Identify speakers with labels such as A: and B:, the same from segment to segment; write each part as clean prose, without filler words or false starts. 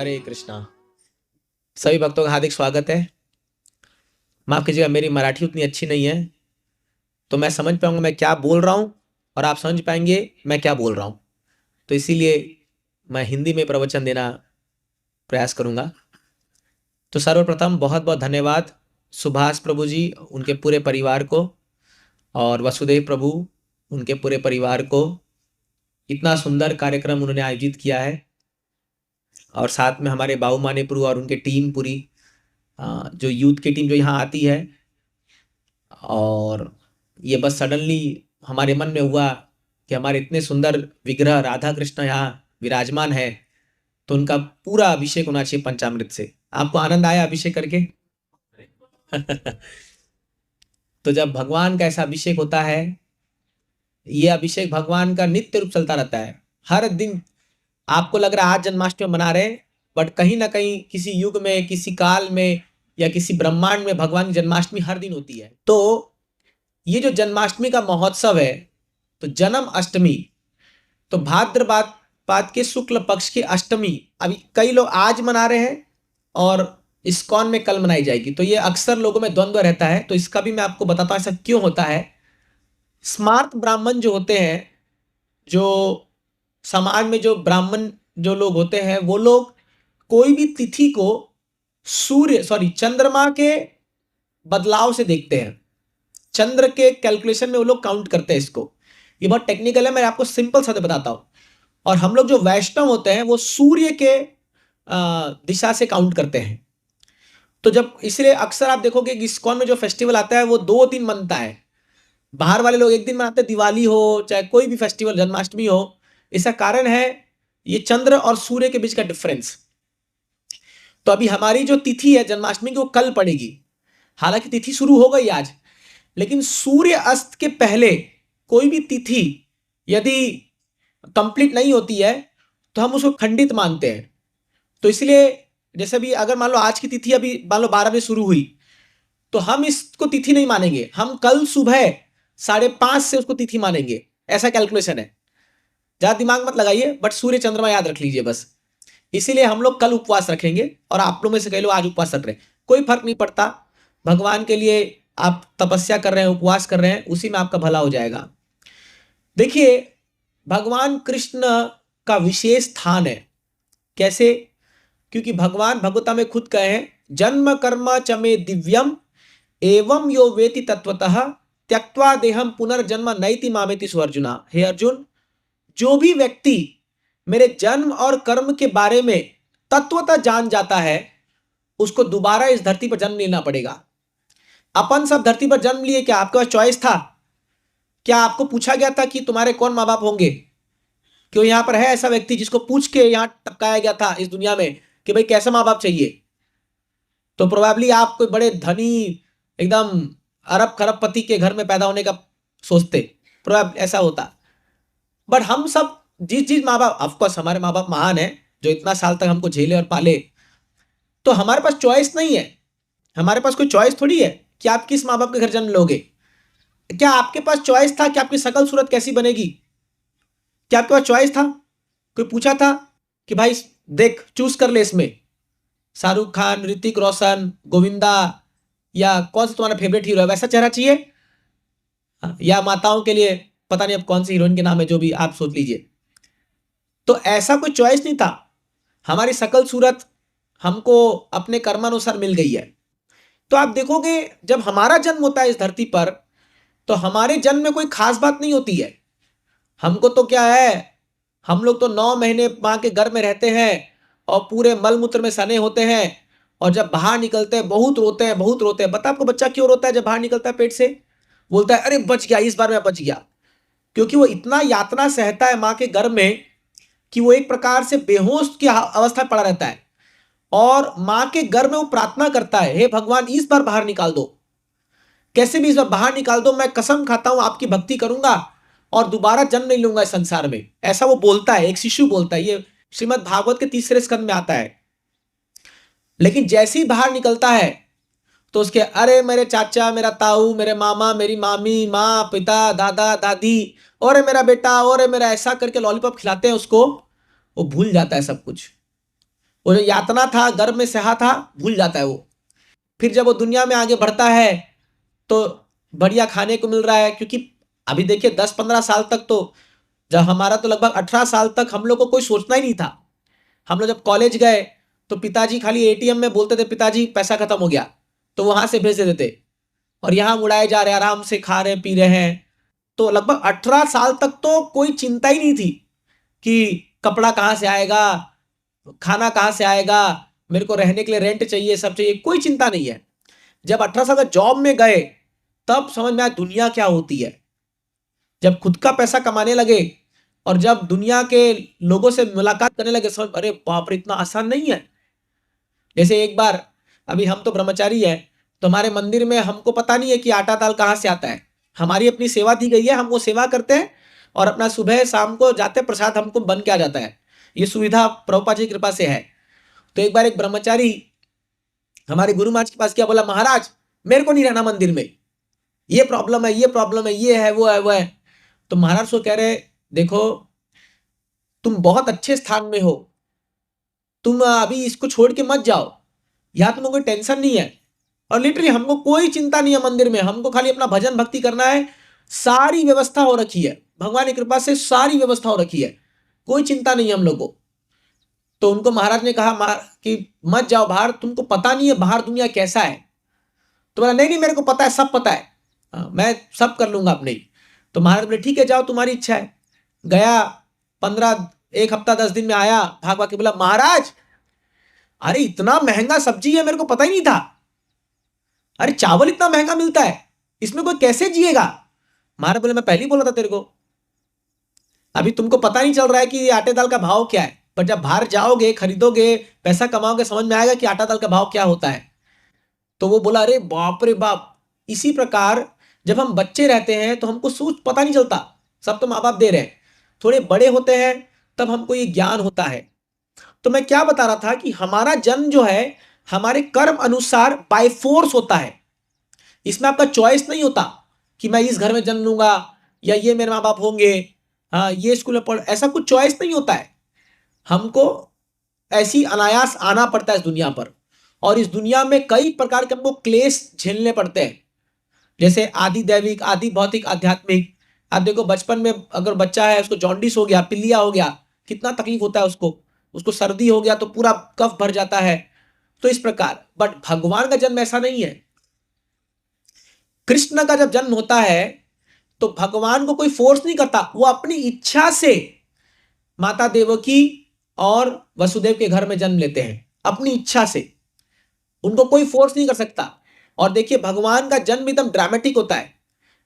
A: हरे कृष्णा। सभी भक्तों का हार्दिक स्वागत है। माफ कीजिएगा, मेरी मराठी उतनी अच्छी नहीं है, तो मैं समझ पाऊंगा मैं क्या बोल रहा हूँ और आप समझ पाएंगे मैं क्या बोल रहा हूँ। तो इसीलिए मैं हिंदी में प्रवचन देना प्रयास करूंगा। तो सर्वप्रथम बहुत बहुत धन्यवाद सुभाष प्रभु जी, उनके पूरे परिवार को, और वसुदेव प्रभु, उनके पूरे परिवार को। इतना सुंदर कार्यक्रम उन्होंने आयोजित किया है, और साथ में हमारे बाबू मानेपुरु और उनके टीम पूरी, जो यूथ की टीम जो यहाँ आती है। और ये बस सडनली हमारे मन में हुआ कि हमारे इतने सुंदर विग्रह राधा कृष्ण यहाँ विराजमान है, तो उनका पूरा अभिषेक होना चाहिए पंचामृत से। आपको आनंद आया अभिषेक करके? तो जब भगवान का ऐसा अभिषेक होता है, ये अभिषेक भगवान का नित्य रूप चलता रहता है हर दिन। आपको लग रहा है आज जन्माष्टमी मना रहे, बट कहीं ना कहीं किसी युग में, किसी काल में, या किसी ब्रह्मांड में भगवान की जन्माष्टमी हर दिन होती है। तो ये जो जन्माष्टमी का महोत्सव है, तो जन्म अष्टमी, तो भाद्रपद पाद के शुक्ल पक्ष की अष्टमी अभी कई लोग आज मना रहे हैं और इस्कॉन में कल मनाई जाएगी। तो ये अक्सर लोगों में द्वंद्व रहता है, तो इसका भी मैं आपको बताता हूं ऐसा क्यों होता है। स्मार्त ब्राह्मण जो होते हैं, जो समाज में जो ब्राह्मण जो लोग होते हैं, वो लोग कोई भी तिथि को चंद्रमा के बदलाव से देखते हैं। चंद्र के कैलकुलेशन में वो लोग काउंट करते हैं इसको। ये बहुत टेक्निकल है, मैं आपको सिंपल शब्द बताता हूं। और हम लोग जो वैष्णव होते हैं वो सूर्य के दिशा से काउंट करते हैं। तो जब इसलिए अक्सर आप देखोगे कि इस्कॉन में जो फेस्टिवल आता है वो 2 दिन मनता है। बाहर वाले लोग एक दिन मनाते हैं, दिवाली हो चाहे कोई भी फेस्टिवल, जन्माष्टमी हो। इसका कारण है ये चंद्र और सूर्य के बीच का डिफरेंस। तो अभी हमारी जो तिथि है जन्माष्टमी की वो कल पड़ेगी, हालांकि तिथि शुरू हो गई आज, लेकिन सूर्य अस्त के पहले कोई भी तिथि यदि कंप्लीट नहीं होती है तो हम उसको खंडित मानते हैं। तो इसलिए जैसे भी अगर मान लो आज की तिथि अभी मान लो 12 बजे शुरू हुई, तो हम इसको तिथि नहीं मानेंगे, हम कल सुबह 5:30 से उसको तिथि मानेंगे। ऐसा कैलकुलेशन है, ज्यादा दिमाग मत लगाइए, बट सूर्य चंद्रमा याद रख लीजिए बस। इसीलिए हम लोग कल उपवास रखेंगे और आप लोग में से कई लोग आज उपवास रख रहे हैं। कोई फर्क नहीं पड़ता, भगवान के लिए आप तपस्या कर रहे हैं, उपवास कर रहे हैं, उसी में आपका भला हो जाएगा। देखिए, भगवान कृष्ण का विशेष स्थान है। कैसे? क्योंकि भगवान भगवता में खुद कहे हैं, जन्म कर्म चमे दिव्यम एवं यो वेति तत्वतः त्यक्त्वा देहम पुनर्जन्म नैति मामेति सुअर्जुना। हे अर्जुन, जो भी व्यक्ति मेरे जन्म और कर्म के बारे में तत्वतः जान जाता है, उसको दोबारा इस धरती पर जन्म लेना पड़ेगा। अपन सब धरती पर जन्म लिए, क्या आपके पास चॉइस था? क्या आपको पूछा गया था कि तुम्हारे कौन माँ बाप होंगे? क्यों यहाँ पर है ऐसा व्यक्ति जिसको पूछ के यहाँ टपकाया गया था इस दुनिया में कि भाई कैसा माँ बाप चाहिए? तो प्रोबेबली आप कोई बड़े धनी, एकदम अरब खरबपति के घर में पैदा होने का सोचते, प्रोबेबली ऐसा होता। बट हम सब जिस माँ बाप, ऑफकोर्स हमारे माँ बाप महान है जो इतना साल तक हमको झेले और पाले, तो हमारे पास चॉइस नहीं है। हमारे पास कोई चॉइस थोड़ी है कि आप किस माँ बाप के घर जन्म लोगे। क्या आपके पास चॉइस था कि आपकी शकल सूरत कैसी बनेगी? क्या आपके पास चॉइस था? कोई पूछा था कि भाई देख चूज कर ले, इसमें शाहरुख खान, ऋतिक रोशन, गोविंदा, या कौन सा तुम्हारा फेवरेट हीरो है, वैसा चेहरा चाहिए? या माताओं के लिए पता नहीं अब कौन सी हीरोइन के नाम है, जो भी आप सोच लीजिए। तो ऐसा कोई चॉइस नहीं था। हमारी शकल सूरत हमको अपने कर्मानुसार मिल गई है। तो आप देखोगे जब हमारा जन्म होता है इस धरती पर, तो हमारे जन्म में कोई खास बात नहीं होती है। हमको तो क्या है, हम लोग तो 9 महीने मां के गर्भ में रहते हैं और पूरे मल मूत्र में सने होते हैं, और जब बाहर निकलते हैं बहुत रोते हैं, बहुत रोते हैं। बता आपको बच्चा क्यों रोता है जब बाहर निकलता है पेट से? बोलता है अरे बच गया, इस बार मैं बच गया। क्योंकि वो इतना यातना सहता है मां के गर्भ में कि वो एक प्रकार से बेहोश की अवस्था में पड़ा रहता है, और मां के गर्भ में वो प्रार्थना करता है, हे भगवान इस बार बाहर निकाल दो, कैसे भी इस बार बाहर निकाल दो, मैं कसम खाता हूं आपकी भक्ति करूंगा और दोबारा जन्म नहीं लूंगा इस संसार में। ऐसा वो बोलता है, एक शिशु बोलता है। ये श्रीमद् भागवत के 3 स्कंद में आता है। लेकिन जैसे ही बाहर निकलता है तो उसके अरे मेरे चाचा, मेरा ताऊ, मेरे मामा, मेरी मामी, माँ, पिता, दादा, दादी, और मेरा बेटा, और मेरा, ऐसा करके लॉलीपॉप खिलाते हैं उसको, वो भूल जाता है सब कुछ। वो जो यातना था, गर्भ में सहा था, भूल जाता है वो। फिर जब वो दुनिया में आगे बढ़ता है तो बढ़िया खाने को मिल रहा है, क्योंकि अभी देखिए 10-15 साल तक तो, जब हमारा तो लगभग 18 साल तक हम लोग को कोई सोचना ही नहीं था। हम लोग जब कॉलेज गए तो पिताजी खाली एटीएम में बोलते थे पिताजी पैसा खत्म हो गया, तो वहां से भेज देते थे, और यहाँ उड़ाए जा रहे हैं, आराम से खा रहे हैं पी रहे हैं। तो लगभग 18 साल तक तो कोई चिंता ही नहीं थी कि कपड़ा कहाँ से आएगा, खाना कहाँ से आएगा, मेरे को रहने के लिए रेंट चाहिए, सब चाहिए, कोई चिंता नहीं है। जब 18 साल का जॉब में गए तब समझ में आया दुनिया क्या होती है। जब खुद का पैसा कमाने लगे और जब दुनिया के लोगों से मुलाकात करने लगे, समझ अरे बाप रे इतना आसान नहीं है। जैसे एक बार, अभी हम तो ब्रह्मचारी हैं, तो हमारे मंदिर में हमको पता नहीं है कि आटा दाल कहाँ से आता है। हमारी अपनी सेवा दी गई है, हम वो सेवा करते हैं और अपना सुबह शाम को जाते प्रसाद हमको बन के आ जाता है। ये सुविधा प्रभुपाद जी की कृपा से है। तो एक बार एक ब्रह्मचारी हमारे गुरु महाराज के पास क्या बोला, महाराज मेरे को नहीं रहना मंदिर में, ये प्रॉब्लम है, ये प्रॉब्लम है, ये है, वो है, वो है। तो महाराज को कह रहे, देखो तुम बहुत अच्छे स्थान में हो, तुम अभी इसको छोड़ के मत जाओ, यहाँ तुम्हें कोई टेंशन नहीं है, और लिटरली हमको कोई चिंता नहीं है मंदिर में, हमको खाली अपना भजन भक्ति करना है, सारी व्यवस्था हो रखी है, भगवान की कृपा से सारी व्यवस्था हो रखी है, कोई चिंता नहीं है हम लोग को। तो उनको महाराज ने कहा कि मत जाओ बाहर, तुमको पता नहीं है बाहर दुनिया कैसा है। तो बोला नहीं नहीं मेरे को पता है, सब पता है, मैं सब कर लूंगा अपने ही। तो महाराज बोले ठीक है जाओ, तुम्हारी इच्छा है। गया 15 एक हफ्ता 10 दिन में आया, भाग भाग के बोला महाराज अरे इतना महंगा सब्जी है, मेरे को पता ही नहीं था, अरे चावल इतना महंगा मिलता है, इसमें कोई कैसे जिएगा। महाराज बोले मैं पहले ही बोला था तेरे को, अभी तुमको पता नहीं चल रहा है कि आटे दाल का भाव क्या है, पर जब बाहर जाओगे खरीदोगे पैसा कमाओगे समझ में आएगा कि आटा दाल का भाव क्या होता है। तो वो बोला अरे बाप रे बाप। इसी प्रकार जब हम बच्चे रहते हैं तो हमको सोच पता नहीं चलता, सब तो माँ बाप दे रहे हैं, थोड़े बड़े होते हैं तब हमको ये ज्ञान होता है। तो मैं क्या बता रहा था कि हमारा जन्म जो है हमारे कर्म अनुसार बाय फोर्स होता है, इसमें आपका चॉइस नहीं होता कि मैं इस घर में जन्म लूंगा या ये मेरे माँ बाप होंगे, हाँ ये स्कूल में पढ़, ऐसा कुछ चॉइस नहीं होता है। हमको ऐसी अनायास आना पड़ता है इस दुनिया पर, और इस दुनिया में कई प्रकार के हमको क्लेश झेलने पड़ते हैं, जैसे आदि दैविक, आदि भौतिक, आध्यात्मिक। आप देखो बचपन में अगर बच्चा है उसको जॉन्डिस हो गया, पीलिया हो गया, कितना तकलीफ होता है उसको, उसको सर्दी हो गया तो पूरा कफ भर जाता है। तो इस प्रकार, बट भगवान का जन्म ऐसा नहीं है। कृष्ण का जब जन्म होता है तो भगवान को कोई फोर्स नहीं करता, वो अपनी इच्छा से माता देवकी और वसुदेव के घर में जन्म लेते हैं, अपनी इच्छा से, उनको कोई फोर्स नहीं कर सकता। और देखिए भगवान का जन्म एकदम ड्रामेटिक होता है,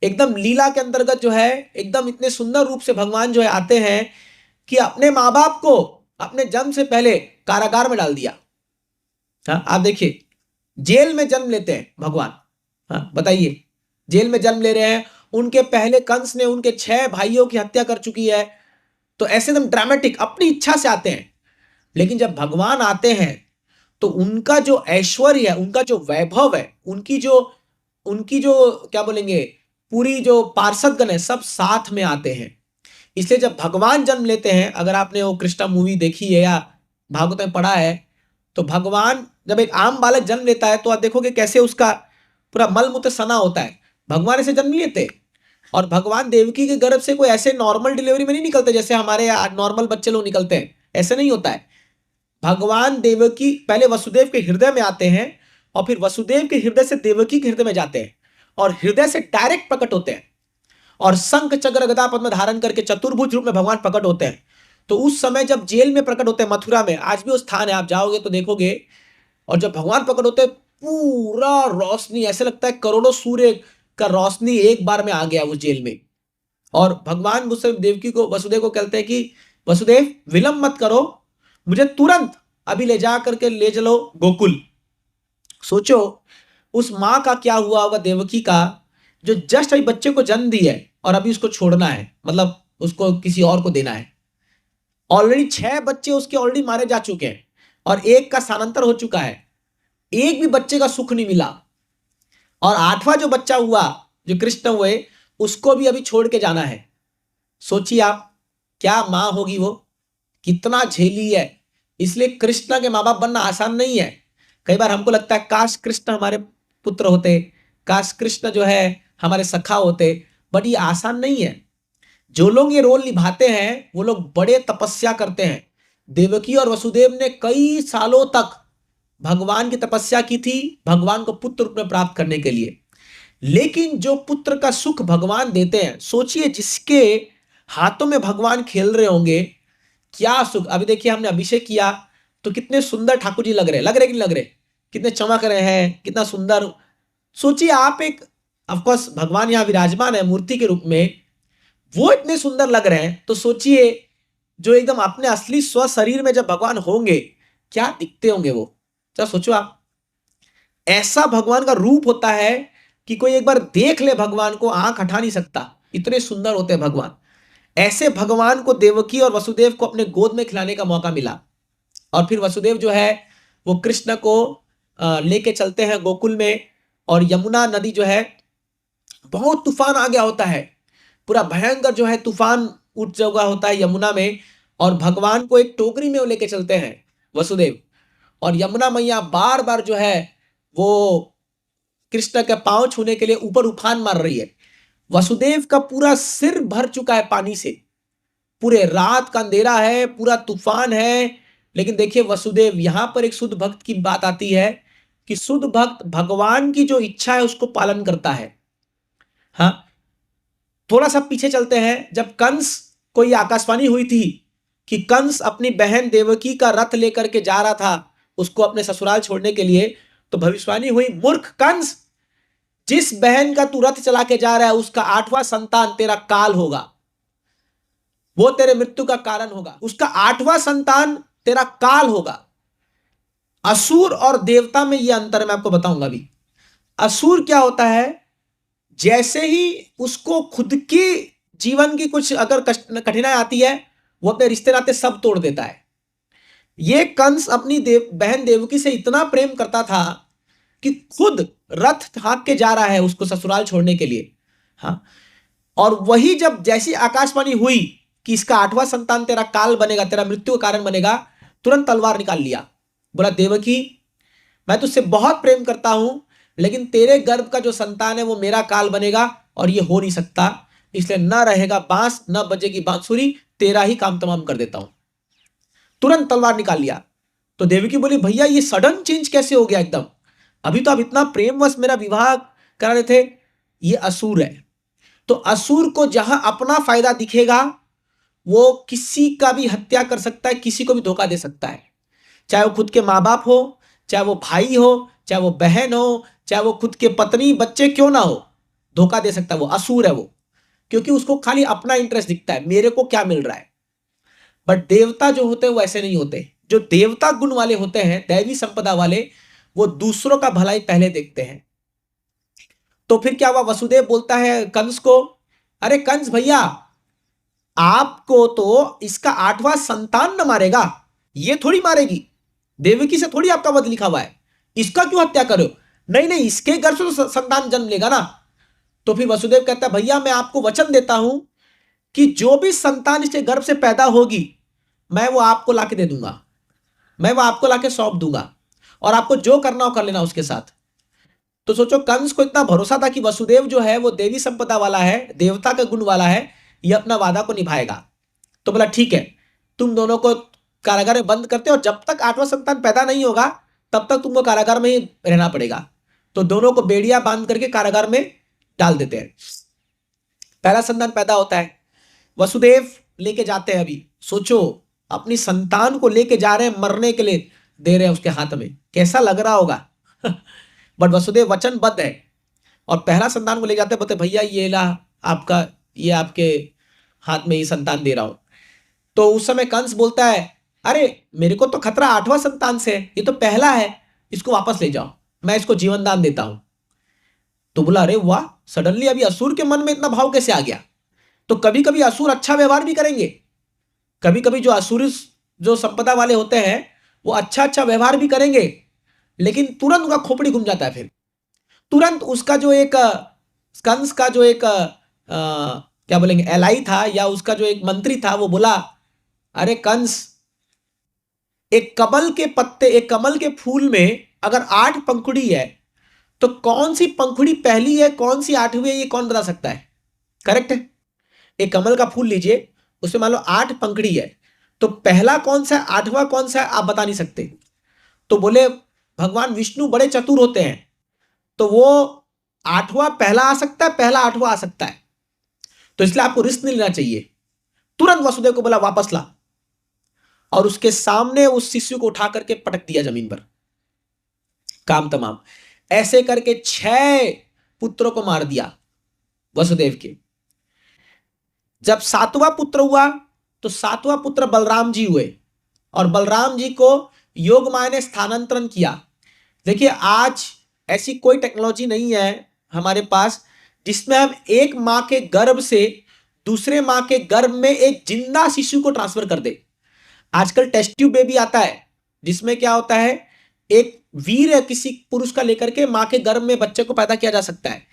A: एकदम लीला के अंतर्गत जो है, एकदम इतने सुंदर रूप से भगवान जो है आते हैं कि अपने माँ बाप को अपने जन्म से पहले कारागार में डाल दिया। हाँ आप देखिए, जेल में जन्म लेते हैं भगवान। हाँ बताइए, जेल में जन्म ले रहे हैं, उनके पहले कंस ने उनके 6 भाइयों की हत्या कर चुकी है। तो ऐसे एकदम ड्रामेटिक अपनी इच्छा से आते हैं। लेकिन जब भगवान आते हैं तो उनका जो ऐश्वर्य है, उनका जो वैभव है, उनकी जो क्या बोलेंगे, पूरी जो पार्षदगण है सब साथ में आते हैं। इसलिए जब भगवान जन्म लेते हैं, अगर आपने वो कृष्णा मूवी देखी है या भागवत में पढ़ा है, तो भगवान जब एक आम बालक जन्म लेता है तो आप देखोगे कैसे उसका पूरा मल मूत्र सना होता है। भगवान ऐसे जन्म लेते, और भगवान देवकी के गर्भ से कोई ऐसे नॉर्मल डिलीवरी में नहीं निकलते जैसे हमारे नॉर्मल बच्चे लोग निकलते हैं, ऐसे नहीं होता है। भगवान देवकी पहले वसुदेव के हृदय में आते हैं और फिर वसुदेव के हृदय से देवकी के हृदय में जाते हैं और हृदय से डायरेक्ट प्रकट होते हैं, और शंख चक्र गदा पद्म धारण करके चतुर्भुज रूप में भगवान प्रकट होते हैं। तो उस समय जब जेल में प्रकट होते हैं, मथुरा में आज भी वो स्थान है, आप जाओगे तो देखोगे, और जब भगवान प्रकट होते हैं पूरा रोशनी, ऐसे लगता है करोड़ों सूर्य का रोशनी एक बार में आ गया उस जेल में। और भगवान उस समय देवकी को, वसुदेव को कहते हैं कि वसुदेव विलंब मत करो, मुझे तुरंत अभी ले जा करके ले चलो गोकुल। सोचो उस माँ का क्या हुआ होगा, देवकी का, जो जस्ट अभी बच्चे को जन्म दी है और अभी उसको छोड़ना है, मतलब उसको किसी और को देना है। ऑलरेडी 6 बच्चे उसके ऑलरेडी मारे जा चुके हैं और एक का स्थानांतर हो चुका है, एक भी बच्चे का सुख नहीं मिला। और 8वां जो बच्चा हुआ, जो कृष्ण हुए, उसको भी अभी छोड़ के जाना है। सोचिए आप क्या मां होगी वो, कितना झेली है, इसलिए कृष्ण के माँ बाप बनना आसान नहीं है। कई बार हमको लगता है काश कृष्ण हमारे पुत्र होते, काश कृष्ण जो है हमारे सखा होते, बट ये आसान नहीं है। जो लोग ये रोल निभाते हैं वो लोग बड़े तपस्या करते हैं। देवकी और वसुदेव ने कई सालों तक भगवान की तपस्या की थी भगवान को पुत्र रूप में प्राप्त करने के लिए। लेकिन जो पुत्र का सुख भगवान देते हैं, सोचिए जिसके हाथों में भगवान खेल रहे होंगे, क्या सुख। अभी देखिए हमने अभिषेक किया तो कितने सुंदर ठाकुर जी लग रहे कि नहीं लग रहे, कितने चमक रहे हैं, कितना सुंदर। सोचिए आप एक, ऑफकोर्स भगवान यहाँ विराजमान है मूर्ति के रूप में, वो इतने सुंदर लग रहे हैं, तो सोचिए जो एकदम अपने असली स्व शरीर में जब भगवान होंगे क्या दिखते होंगे वो। चलो सोचो आप, ऐसा भगवान का रूप होता है कि कोई एक बार देख ले भगवान को आंख हटा नहीं सकता, इतने सुंदर होते हैं भगवान। ऐसे भगवान को देवकी और वसुदेव को अपने गोद में खिलाने का मौका मिला। और फिर वसुदेव जो है वो कृष्ण को लेके चलते हैं गोकुल में, और यमुना नदी जो है, बहुत तूफान आ गया होता है, पूरा भयंकर जो है तूफान उठ चुका होता है यमुना में, और भगवान को एक टोकरी में वो लेके चलते हैं वसुदेव। और यमुना मैया बार बार जो है वो कृष्ण के पांव छूने के लिए ऊपर उफान मार रही है। वसुदेव का पूरा सिर भर चुका है पानी से, पूरे रात का अंधेरा है, पूरा तूफान है। लेकिन देखिए वसुदेव, यहां पर एक शुद्ध भक्त की बात आती है कि शुद्ध भक्त भगवान की जो इच्छा है उसको पालन करता है। हाँ, थोड़ा सा पीछे चलते हैं। जब कंस को ये आकाशवाणी हुई थी कि कंस अपनी बहन देवकी का रथ लेकर के जा रहा था उसको अपने ससुराल छोड़ने के लिए, तो भविष्यवाणी हुई, मूर्ख कंस, जिस बहन का तू रथ चला के जा रहा है उसका 8वां संतान तेरा काल होगा, वो तेरे मृत्यु का कारण होगा। उसका 8वां संतान तेरा काल होगा। असुर और देवता में यह अंतर मैं आपको बताऊंगा अभी। असुर क्या होता है, जैसे ही उसको खुद की जीवन की कुछ अगर कठिनाई आती है वो अपने रिश्ते नाते सब तोड़ देता है। ये कंस अपनी बहन देवकी से इतना प्रेम करता था कि खुद रथ हाँक के जा रहा है उसको ससुराल छोड़ने के लिए। हाँ, और वही जब जैसी आकाशवाणी हुई कि इसका 8वां संतान तेरा काल बनेगा, तेरा मृत्यु का कारण बनेगा, तुरंत तलवार निकाल लिया। बोला देवकी, मैं तुझसे बहुत प्रेम करता हूं, लेकिन तेरे गर्भ का जो संतान है वो मेरा काल बनेगा और ये हो नहीं सकता, इसलिए न रहेगा बांस न बजेगी बांसुरी, तेरा ही काम तमाम कर देता हूं। तुरंत तलवार निकाल लिया। तो देवकी बोली भैया ये सडन चेंज कैसे हो गया एकदम, अभी तो आप इतना प्रेमवश मेरा विवाह करा रहे थे। ये असुर है। तो असुर को जहां अपना फायदा दिखेगा वो किसी का भी हत्या कर सकता है, किसी को भी धोखा दे सकता है, चाहे वो खुद के माँ बाप हो, चाहे वो भाई हो, चाहे वो बहन हो, चाहे वो खुद के पत्नी बच्चे क्यों ना हो, धोखा दे सकता है। वो असुर है वो, क्योंकि उसको खाली अपना इंटरेस्ट दिखता है, मेरे को क्या मिल रहा है। बट देवता जो होते हैं वो ऐसे नहीं होते। जो देवता गुण वाले होते हैं, दैवी संपदा वाले, वो दूसरों का भलाई पहले देखते हैं। तो फिर क्या हुआ, वसुदेव बोलता है कंस को, अरे कंस भैया, आपको तो इसका 8वां संतान न मारेगा, ये थोड़ी मारेगी, देवकी से थोड़ी आपका वध लिखा हुआ है, इसका क्यों हत्या करो। नहीं नहीं, इसके गर्भ से तो संतान जन्म लेगा ना। तो फिर वसुदेव कहता है भैया मैं आपको वचन देता हूं कि जो भी संतान इसके गर्भ से पैदा होगी मैं वो आपको लाके दे दूंगा, मैं वो आपको लाके सौंप दूंगा, और आपको जो करना हो कर लेना उसके साथ। तो सोचो कंस को इतना भरोसा था कि वसुदेव जो है वो देवी संपदा वाला है, देवता का गुण वाला है, ये अपना वादा को निभाएगा। तो बोला ठीक है, तुम दोनों को कारागार में बंद करते हो, और जब तक 8वां संतान पैदा नहीं होगा तब तक तुमको कारागार में ही रहना पड़ेगा। तो दोनों को बेड़िया बांध करके कारागार में डाल देते हैं। पहला संतान पैदा होता है, वसुदेव लेके जाते हैं। अभी सोचो अपनी संतान को लेके जा रहे हैं, मरने के लिए दे रहे हैं उसके हाथ में, कैसा लग रहा होगा। बट वसुदेव वचनबद्ध है, और पहला संतान को ले जाते हैं, बोलते भैया ये ला आपका, ये आपके हाथ में ये संतान दे रहा हूं। तो उस समय कंस बोलता है अरे मेरे को तो खतरा 8वां संतान से है, ये तो पहला है, इसको वापस ले जाओ, मैं इसको जीवन दान देता हूं। तो बोला अरे वाह, सडनली अभी असुर के मन में इतना भाव कैसे आ गया। तो कभी कभी असुर अच्छा व्यवहार भी करेंगे, कभी कभी जो असुर जो संपदा वाले होते हैं वो अच्छा अच्छा व्यवहार भी करेंगे, लेकिन तुरंत उनका खोपड़ी घूम जाता है। फिर तुरंत उसका जो एक कंस का जो एक क्या बोलेंगे एलाई था, या उसका जो एक मंत्री था, वो बोला अरे कंस, एक कमल के पत्ते, एक कमल के फूल में अगर 8 पंखुड़ी है तो कौन सी पंखुड़ी पहली है, कौन सी 8वीं है, ये कौन बता सकता है? करेक्ट है। एक कमल का फूल लीजिए, उसमें मान लो 8 पंखुड़ी है, तो पहला कौन सा है, 8वां कौन सा है, आप बता नहीं सकते। तो बोले भगवान विष्णु बड़े चतुर होते हैं, तो वो 8वां पहला आ सकता है, पहला 8वां आ सकता है। तो इसलिए आपको रिस्क नहीं लेना चाहिए। तुरंत वसुदेव को बोला वापस ला, और उसके सामने उस शिशु को उठा करके पटक दिया जमीन पर। काम तमाम। ऐसे करके 6 पुत्रों को मार दिया वसुदेव के। जब 7वां पुत्र हुआ तो 7वां पुत्र बलराम जी हुए, और बलराम जी को योग माया ने स्थानांतरण किया। देखिए आज ऐसी कोई टेक्नोलॉजी नहीं है हमारे पास जिसमें हम एक मां के गर्भ से दूसरे मां के गर्भ में एक जिंदा शिशु को ट्रांसफर कर दे। आजकल टेस्ट ट्यूब बेबी आता है, जिसमें क्या होता है, एक वीर है किसी पुरुष का लेकर के मां के गर्भ में बच्चे को पैदा किया जा सकता है।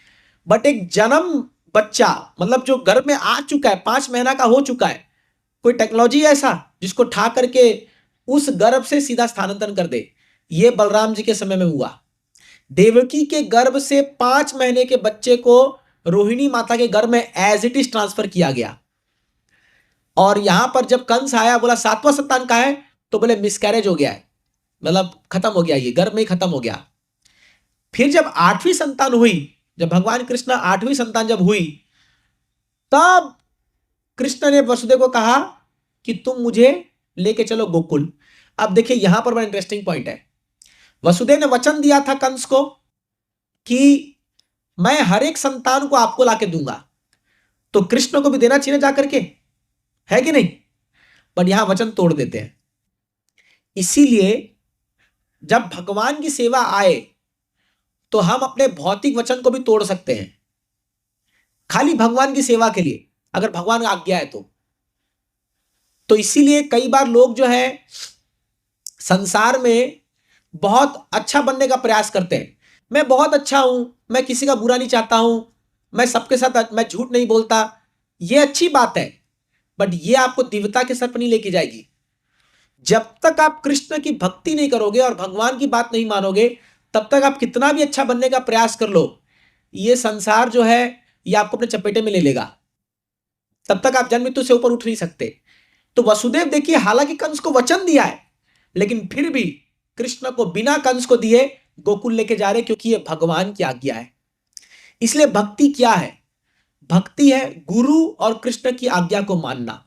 A: बट एक जन्म बच्चा, मतलब जो गर्भ में आ चुका है, 5 महीना का हो चुका है, कोई टेक्नोलॉजी है ऐसा जिसको ठा करके उस गर्भ से सीधा स्थानांतरण कर दे? ये बलराम जी के समय में हुआ। देवकी के गर्भ से 5 महीने के बच्चे को रोहिणी माता के गर्भ में एज इट इज ट्रांसफर किया गया। और यहां पर जब कंस आया, बोला 7वां संतान का है, तो बोले मिसकैरेज हो गया है, मतलब खत्म हो गया, ये गर्भ में ही खत्म हो गया। फिर जब 8वीं संतान हुई, जब भगवान कृष्ण 8वीं संतान जब हुई, तब कृष्ण ने वसुदेव को कहा कि तुम मुझे लेके चलो गोकुल। अब देखिए यहां पर बड़ा इंटरेस्टिंग पॉइंट है। वसुदेव ने वचन दिया था कंस को कि मैं हर एक संतान को आपको लाके दूंगा, तो कृष्ण को भी देना चाहिए जाकर के, है कि नहीं? बट यहां वचन तोड़ देते हैं। इसीलिए जब भगवान की सेवा आए तो हम अपने भौतिक वचन को भी तोड़ सकते हैं, खाली भगवान की सेवा के लिए, अगर भगवान का आज्ञा है तो इसीलिए कई बार लोग जो है संसार में बहुत अच्छा बनने का प्रयास करते हैं। मैं बहुत अच्छा हूं, मैं किसी का बुरा नहीं चाहता हूं, मैं सबके साथ, मैं झूठ नहीं बोलता। ये अच्छी बात है, बट ये आपको दिव्यता के सर पर नहीं लेके जाएगी। जब तक आप कृष्ण की भक्ति नहीं करोगे और भगवान की बात नहीं मानोगे, तब तक आप कितना भी अच्छा बनने का प्रयास कर लो, ये संसार जो है ये आपको अपने चपेटे में ले लेगा। तब तक आप जन्म मृत्यु से ऊपर उठ नहीं सकते। तो वसुदेव देखिए, हालांकि कंस को वचन दिया है, लेकिन फिर भी कृष्ण को बिना कंस को दिए गोकुल लेके जा रहे, क्योंकि ये भगवान की आज्ञा है। इसलिए भक्ति क्या है? भक्ति है गुरु और कृष्ण की आज्ञा को मानना।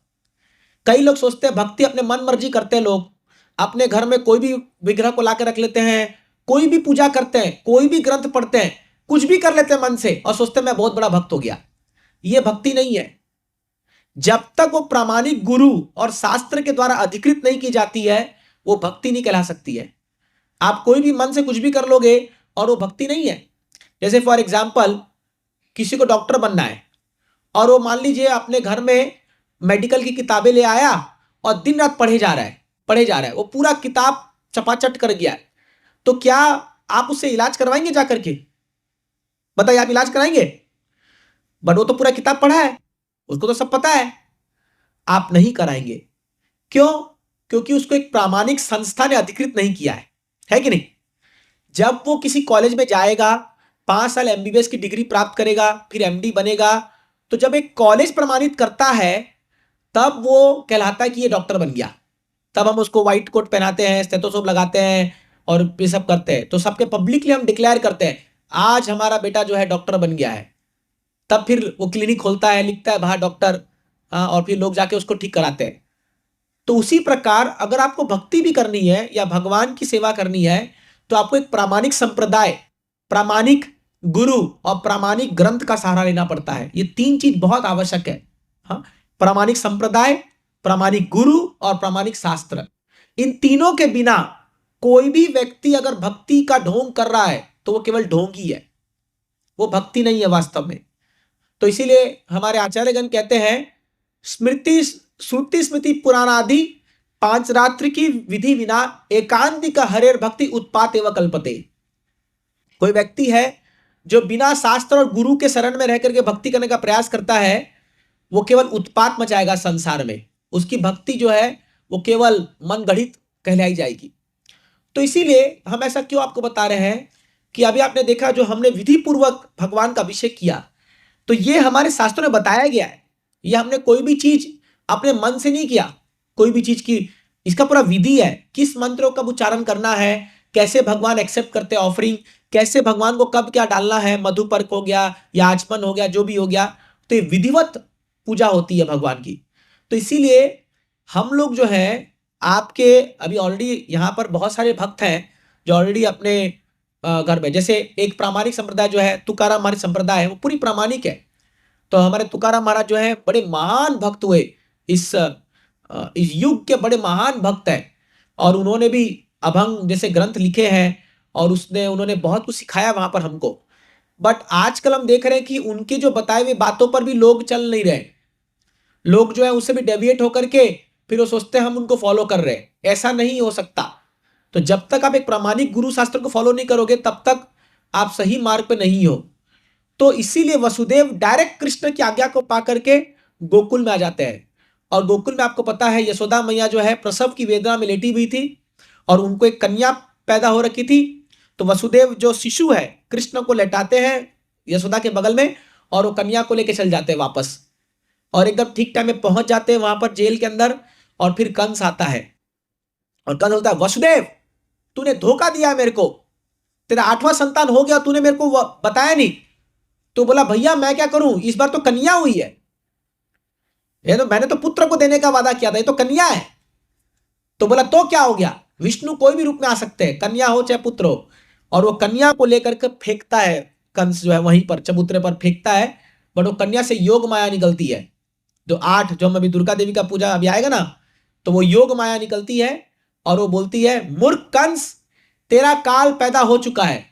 A: कई लोग सोचते हैं भक्ति अपने मन मर्जी करते हैं, लोग अपने घर में कोई भी विग्रह को लाकर रख लेते हैं, कोई भी पूजा करते हैं, कोई भी ग्रंथ पढ़ते हैं, कुछ भी कर लेते हैं मन से और सोचते हैं मैं बहुत बड़ा भक्त हो गया। यह भक्ति नहीं है। जब तक वो प्रामाणिक गुरु और शास्त्र के द्वारा अधिकृत नहीं की जाती है, वो भक्ति नहीं कहला सकती है। आप कोई भी मन से कुछ भी कर लोगे और वो भक्ति नहीं है। जैसे फॉर एग्जाम्पल किसी को डॉक्टर बनना है और वो मान लीजिए अपने घर में मेडिकल की किताबें ले आया और दिन रात पढ़े जा रहा है, वो पूरा किताब चपाचट कर गया है, तो क्या आप उससे इलाज करवाएंगे जाकर के? बताइए, आप इलाज कराएंगे? बट वो तो पूरा किताब पढ़ा है, उसको तो सब पता है। आप नहीं कराएंगे। क्यों? क्योंकि उसको एक प्रामाणिक संस्था ने अधिकृत नहीं किया है कि नहीं? जब वो किसी कॉलेज में जाएगा, 5 साल एमबीबीएस की डिग्री प्राप्त करेगा, फिर एमडी बनेगा, तो जब एक कॉलेज प्रमाणित करता है तब वो कहलाता है कि ये डॉक्टर बन गया। तब हम उसको व्हाइट कोट पहनाते हैं, स्टेथोस्कोप लगाते हैं और ये सब करते हैं, तो सबके पब्लिकली हम डिक्लेयर करते हैं आज हमारा बेटा जो है डॉक्टर बन गया है। तब फिर वो क्लिनिक खोलता है, लिखता है बाहर डॉक्टर, और फिर लोग जाके उसको ठीक कराते हैं। तो उसी प्रकार अगर आपको भक्ति भी करनी है या भगवान की सेवा करनी है, तो आपको एक प्रामाणिक संप्रदाय, प्रामाणिक गुरु और प्रामाणिक ग्रंथ का सहारा लेना पड़ता है। ये 3 चीज बहुत आवश्यक है। हाँ, प्रामाणिक संप्रदाय, प्रामाणिक गुरु और प्रामाणिक शास्त्र। इन तीनों के बिना कोई भी व्यक्ति अगर भक्ति का ढोंग कर रहा है तो वो केवल ढोंग ही है, वो भक्ति नहीं है वास्तव में। तो इसीलिए हमारे आचार्यगण कहते हैं स्मृति श्रुति स्मृति पुराणादि 5 रात्रि की विधि बिना एकांतिक हरेर भक्ति उत्पात एवं कल्पते। कोई व्यक्ति है जो बिना शास्त्र और गुरु के शरण में रह करके भक्ति करने का प्रयास करता है, वो केवल उत्पात मचाएगा संसार में। उसकी भक्ति जो है वो केवल मन गढ़ित कहलाई जाएगी। तो इसीलिए हम ऐसा क्यों आपको बता रहे हैं कि अभी आपने देखा जो हमने विधि पूर्वक भगवान का अभिषेक किया, तो ये हमारे शास्त्रों में बताया गया है। ये हमने कोई भी चीज अपने मन से नहीं किया, कोई भी चीज की इसका पूरा विधि है, किस मंत्रों का उच्चारण करना है, कैसे भगवान एक्सेप्ट करते हैं ऑफरिंग, कैसे भगवान को कब क्या डालना है, मधुपर्क हो गया या आचमन हो गया, जो भी हो गया, तो ये विधिवत पूजा होती है भगवान की। तो इसीलिए हम लोग जो है आपके अभी ऑलरेडी यहाँ पर बहुत सारे भक्त हैं जो ऑलरेडी अपने घर में, जैसे एक प्रामाणिक संप्रदाय जो है तुकाराम महाराज संप्रदाय है, वो पूरी प्रामाणिक है। तो हमारे तुकाराम महाराज जो है बड़े महान भक्त हुए, इस युग के बड़े महान भक्त हैं, और उन्होंने भी अभंग जैसे ग्रंथ लिखे हैं और उन्होंने बहुत कुछ सिखाया वहां पर हमको। बट आजकल हम देख रहे हैं कि उनकी जो बताई हुई बातों पर भी लोग चल नहीं रहे, लोग जो है उससे भी डेविएट होकर के फिर वो सोचते हैं हम उनको फॉलो कर रहे हैं। ऐसा नहीं हो सकता। तो जब तक आप एक प्रामाणिक गुरु शास्त्र को फॉलो नहीं करोगे तब तक आप सही मार्ग पे नहीं हो। तो इसीलिए वसुदेव डायरेक्ट कृष्ण की आज्ञा को पा करके गोकुल में आ जाते हैं, और गोकुल में आपको पता है यशोदा मैया जो है प्रसव की वेदना में लेटी हुई थी और उनको एक कन्या पैदा हो रखी थी। तो वसुदेव जो शिशु है कृष्ण को लेटाते हैं यशोदा के बगल में, और वो कन्या को लेके चल जाते हैं वापस, और एकदम ठीक टाइम में पहुंच जाते हैं वहां पर जेल के अंदर। और फिर कंस आता है और कंस बोलता है वसुदेव तूने धोखा दिया मेरे को, तेरा 8वां संतान हो गया, तूने मेरे को बताया नहीं। तो बोला भैया मैं क्या करूं, इस बार तो कन्या हुई है, ये तो मैंने तो पुत्र को देने का वादा किया था, ये तो कन्या है। तो बोला तो क्या हो गया, विष्णु कोई भी रूप में आ सकते हैं, कन्या हो चाहे पुत्र हो। और वो कन्या को लेकर के फेंकता है कंस जो है वहीं पर चबूतरे पर फेंकता है, बट वो कन्या से योग माया निकलती है। जो 8 जो हम अभी दुर्गा देवी का पूजा अभी आएगा ना, तो वो योग माया निकलती है और वो बोलती है मूर्ख कंस तेरा काल पैदा हो चुका है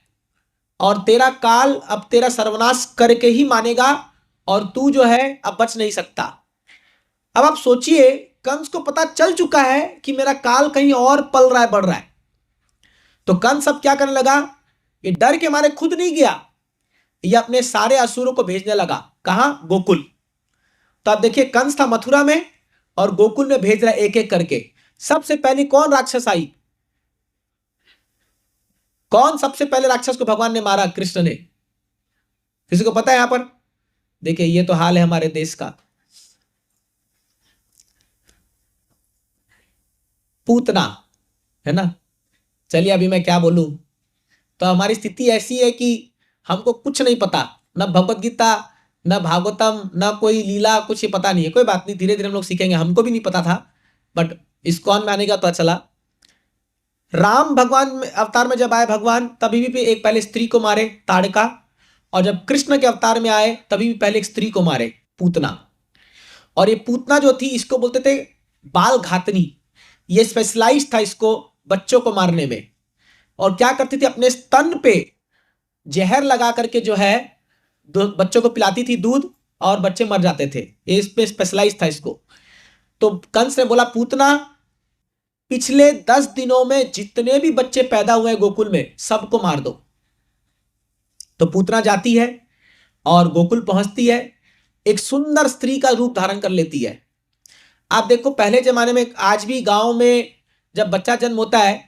A: और तेरा काल अब तेरा सर्वनाश करके ही मानेगा, और तू जो है अब बच नहीं सकता। अब आप सोचिए कंस को पता चल चुका है कि मेरा काल कहीं और पल रहा है, बढ़ रहा है। तो कंस अब क्या करने लगा, ये डर के मारे खुद नहीं गया, ये अपने सारे असुरों को भेजने लगा। कहां, गोकुल। तो आप देखिए कंस था मथुरा में और गोकुल में भेज रहा है एक एक करके। सबसे पहले कौन राक्षस आई, कौन सबसे पहले राक्षस को भगवान ने मारा, कृष्ण ने। किसी को पता है यहां पर? देखिए ये तो हाल है हमारे देश का, पूतना, है ना। चलिए अभी मैं क्या बोलूं, तो हमारी स्थिति ऐसी है कि हमको कुछ नहीं पता, ना भगवत गीता, ना भागवतम, ना कोई लीला, कुछ ही पता नहीं है। कोई बात नहीं, धीरे धीरे हम लोग सीखेंगे। हमको भी नहीं पता था, बट इस्कॉन में आने का पता चला। राम भगवान अवतार में जब आए भगवान, तभी भी एक पहले स्त्री को मारे ताड़का, और जब कृष्ण के अवतार में आए तभी भी पहले एक स्त्री को मारे, पूतना। और ये पूतना जो थी इसको बोलते थे बाल घातनी, ये स्पेशलाइज था इसको बच्चों को मारने में। और क्या करती थी, अपने स्तन पे जहर लगा करके जो है बच्चों को पिलाती थी दूध, और बच्चे मर जाते थे। ये इस पे स्पेशलाइज था इसको। तो कंस ने बोला पूतना पिछले 10 दिनों में जितने भी बच्चे पैदा हुए गोकुल में सबको मार दो। तो पूतना जाती है और गोकुल पहुंचती है, एक सुंदर स्त्री का रूप धारण कर लेती है। आप देखो पहले जमाने में, आज भी गांव में जब बच्चा जन्म होता है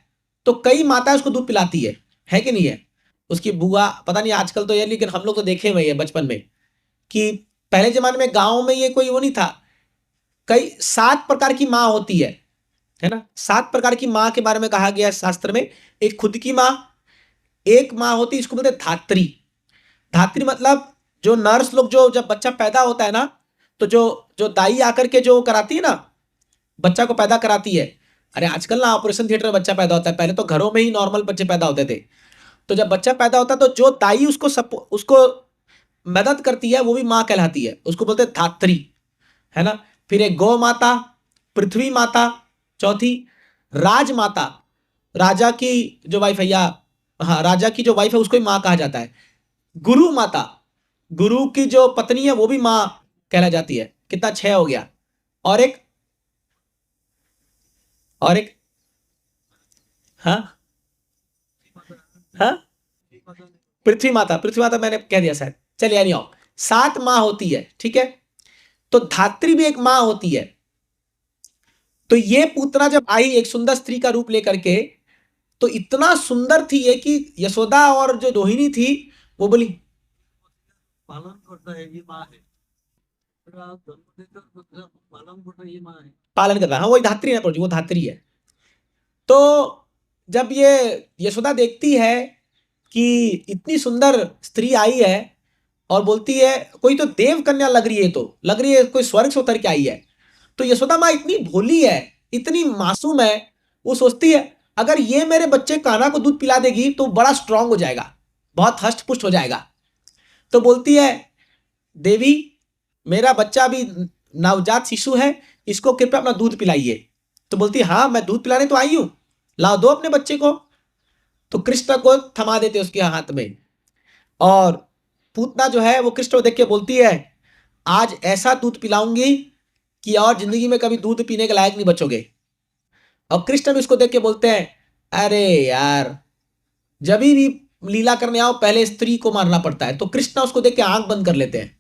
A: तो कई माताएं उसको दूध पिलाती है कि नहीं है। उसकी बुआ, पता नहीं आजकल तो ये, लेकिन हम लोग तो देखे हुए हैं बचपन में कि पहले जमाने में गांव में ये कोई वो नहीं था। कई 7 प्रकार की माँ होती है ना। 7 प्रकार की माँ के बारे में कहा गया है शास्त्र में। एक खुद की माँ, एक माँ होती है इसको बोलते हैं धात्री। धात्री मतलब जो नर्स लोग, जो जब बच्चा पैदा होता है ना, तो जो जो दाई आकर के जो कराती है ना, बच्चा को पैदा कराती है। अरे आजकल ना ऑपरेशन थिएटर में बच्चा पैदा होता है, पहले तो घरों में ही नॉर्मल बच्चे पैदा होते थे। तो जब बच्चा पैदा होता है तो जो दाई उसको मदद करती है वो भी माँ कहलाती है, उसको बोलते हैं धात्री, है ना। फिर एक गौ माता, पृथ्वी माता, चौथी राजमाता, राजा की जो वाइफ है, या हाँ राजा की जो वाइफ है उसको ही माँ कहा जाता है। गुरु माता, गुरु की जो पत्नी है वो भी माँ कहला जाती है। कितना 6 हो गया। और एक हाँ हाँ पृथ्वी माता, पृथ्वी माता मैंने कह दिया शायद। चलिए नहीं आओ, 7 माँ होती है, ठीक है। तो धात्री भी एक माँ होती है। तो ये पूतना जब आई एक सुंदर स्त्री का रूप लेकर के, तो इतना सुंदर थी ये कि यशोदा और जो रोहिणी थी वो बोली
B: पालन करता है ये माँ है, जन्म देकर पालन करता ये माँ है।
A: पालन कर रहा, हाँ वही धात्री है जी, वो धात्री है। तो जब ये यशोदा देखती है कि इतनी सुंदर स्त्री आई है और बोलती है कोई तो देव कन्या लग रही है, तो लग रही है कोई स्वर्ग से उतर के आई है। तो यशोदा माँ इतनी भोली है, इतनी मासूम है, वो सोचती है अगर ये मेरे बच्चे कान्हा को दूध पिला देगी तो बड़ा स्ट्रांग हो जाएगा, बहुत हष्ट पुष्ट हो जाएगा। तो बोलती है देवी मेरा बच्चा अभी नवजात शिशु है, इसको कृपया अपना दूध पिलाइए। तो बोलती है हाँ मैं दूध पिलाने तो आई हूं, लाओ दो अपने बच्चे को। तो कृष्ण को थमा देते उसके हाथ में, और पूतना जो है वो कृष्ण को देख के बोलती है आज ऐसा दूध पिलाऊंगी कि और जिंदगी में कभी दूध पीने के लायक नहीं बचोगे। और कृष्ण भी उसको देख के बोलते हैं अरे यार जब भी लीला करने आओ पहले स्त्री को मारना पड़ता है। तो कृष्ण उसको देख के आंख बंद कर लेते हैं,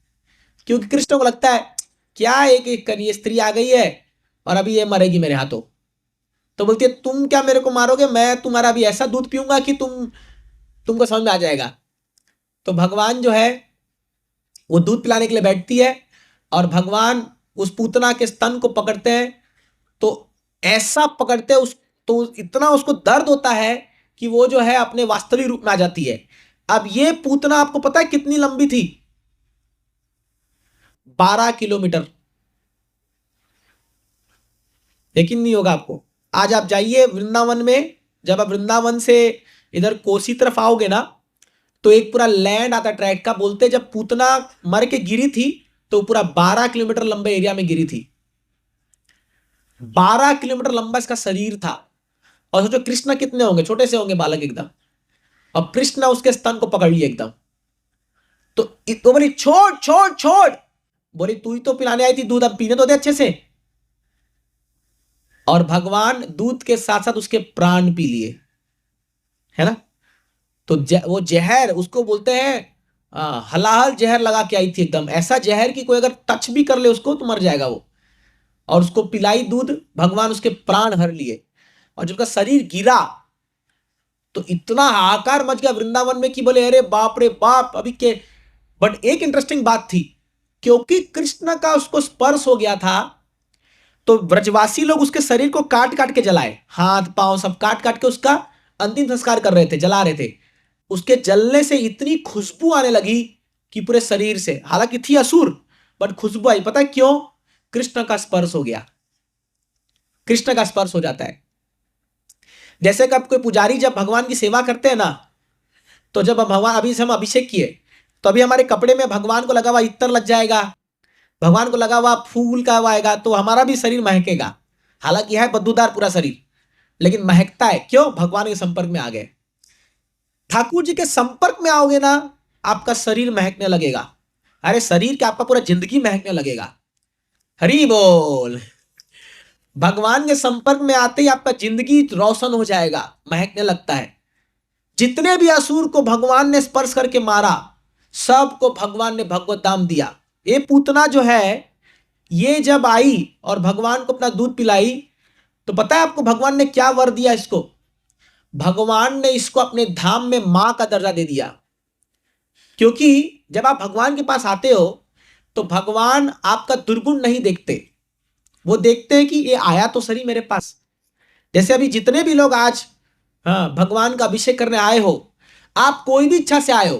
A: क्योंकि कृष्ण को लगता है क्या एक एक कर ये स्त्री आ गई है और अभी ये मरेगी मेरे हाथों। तो बोलती है तुम क्या मेरे को मारोगे, मैं तुम्हारा अभी ऐसा दूध पीऊंगा कि तुमको समझ में आ जाएगा। तो भगवान जो है वो दूध पिलाने के लिए बैठती है और भगवान उस पूतना के स्तन को पकड़ते हैं। तो ऐसा पकड़ते हैं उस, तो इतना उसको दर्द होता है कि वो जो है अपने वास्तविक रूप में आ जाती है। अब ये पूतना आपको पता है कितनी लंबी थी? 12 किलोमीटर। यकीन नहीं होगा आपको। आज आप जाइए वृंदावन में, जब आप वृंदावन से इधर कोसी तरफ आओगे ना, तो एक पूरा लैंड आता ट्रैक का, बोलते जब पूतना मर के गिरी थी तो पूरा 12 किलोमीटर लंबे एरिया में गिरी थी। 12 किलोमीटर लंबा इसका शरीर था। और सोचो कृष्ण कितने होंगे, छोटे से होंगे बालक एकदम, और कृष्ण उसके स्तन को पकड़ लिए एकदम। तो बोली छोड़ छोड़ छोड़, बोली तू ही तो पिलाने आई थी दूध, अब पीने तो दे अच्छे से। और भगवान दूध के साथ साथ उसके प्राण पी लिए, है ना। तो वो जहर उसको बोलते हैं हलाहल जहर लगा के आई थी, एकदम ऐसा जहर कि कोई अगर टच भी कर ले उसको तो मर जाएगा वो। और उसको पिलाई दूध, भगवान उसके प्राण हर लिए। और जब उसका शरीर गिरा तो इतना हाहाकार मच गया वृंदावन में कि बोले अरे बाप रे बाप अभी के। बट एक इंटरेस्टिंग बात थी, क्योंकि कृष्ण का उसको स्पर्श हो गया था तो ब्रजवासी लोग उसके शरीर को काट काट के जलाए, हाथ पांव सब काट काट के उसका अंतिम संस्कार कर रहे थे, जला रहे थे। उसके जलने से इतनी खुशबू आने लगी कि पूरे शरीर से, हालांकि थी असुर बट खुशबू आई। पता है क्यों? कृष्ण का स्पर्श हो गया। कृष्ण का स्पर्श हो जाता है। जैसे कि कोई पुजारी जब भगवान की सेवा करते हैं ना, तो जब भगवान अभी से हम अभिषेक किए तो अभी हमारे कपड़े में भगवान को लगा हुआ इत्र लग जाएगा, भगवान को लगा हुआ फूल का आएगा, तो हमारा भी शरीर महकेगा। हालांकि है बदबूदार पूरा शरीर, लेकिन महकता है। क्यों? भगवान के संपर्क में आ गए। ठाकुर जी के संपर्क में आओगे ना, आपका शरीर महकने लगेगा। अरे शरीर क्या, आपका पूरा जिंदगी महकने लगेगा। हरि बोल। भगवान के संपर्क में आते ही आपका जिंदगी रोशन हो जाएगा, महकने लगता है। जितने भी असुर को भगवान ने स्पर्श करके मारा, सबको भगवान ने भगवत दाम दिया। ये पूतना जो है ये जब आई और भगवान को अपना दूध पिलाई, तो पता है आपको भगवान ने क्या वर दिया इसको? भगवान ने इसको अपने धाम में मां का दर्जा दे दिया। क्योंकि जब आप भगवान के पास आते हो तो भगवान आपका दुर्गुण नहीं देखते, वो देखते हैं कि ये आया तो सही मेरे पास। जैसे अभी जितने भी लोग आज हाँ भगवान का अभिषेक करने आए हो, आप कोई भी इच्छा से आए हो,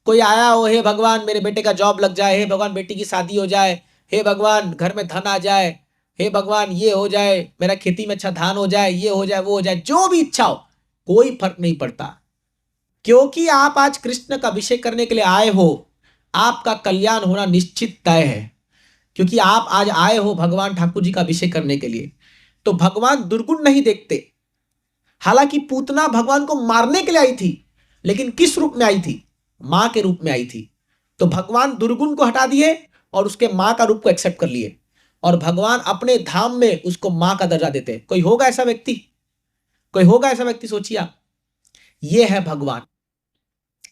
A: कोई आया हो हे भगवान मेरे बेटे का जॉब लग जाए, हे भगवान बेटी की शादी हो जाए, हे भगवान घर में धन आ जाए, हे भगवान ये हो जाए, मेरा खेती में अच्छा धान हो जाए, ये हो जाए वो हो जाए, जो भी इच्छा हो, कोई फर्क नहीं पड़ता। क्योंकि आप आज कृष्ण का अभिषेक करने के लिए आए हो, आपका कल्याण होना निश्चित तय है। क्योंकि आप आज आए हो भगवान ठाकुर जी का अभिषेक करने के लिए, तो भगवान दुर्गुण नहीं देखते। हालांकि पूतना भगवान को मारने के लिए आई थी, लेकिन किस रूप में आई थी? मां के रूप में आई थी। तो भगवान दुर्गुण को हटा दिए और उसके मां का रूप को एक्सेप्ट कर लिए, और भगवान अपने धाम में उसको मां का दर्जा देते। कोई होगा ऐसा व्यक्ति? कोई होगा ऐसा व्यक्ति? सोचिए आप। ये है भगवान।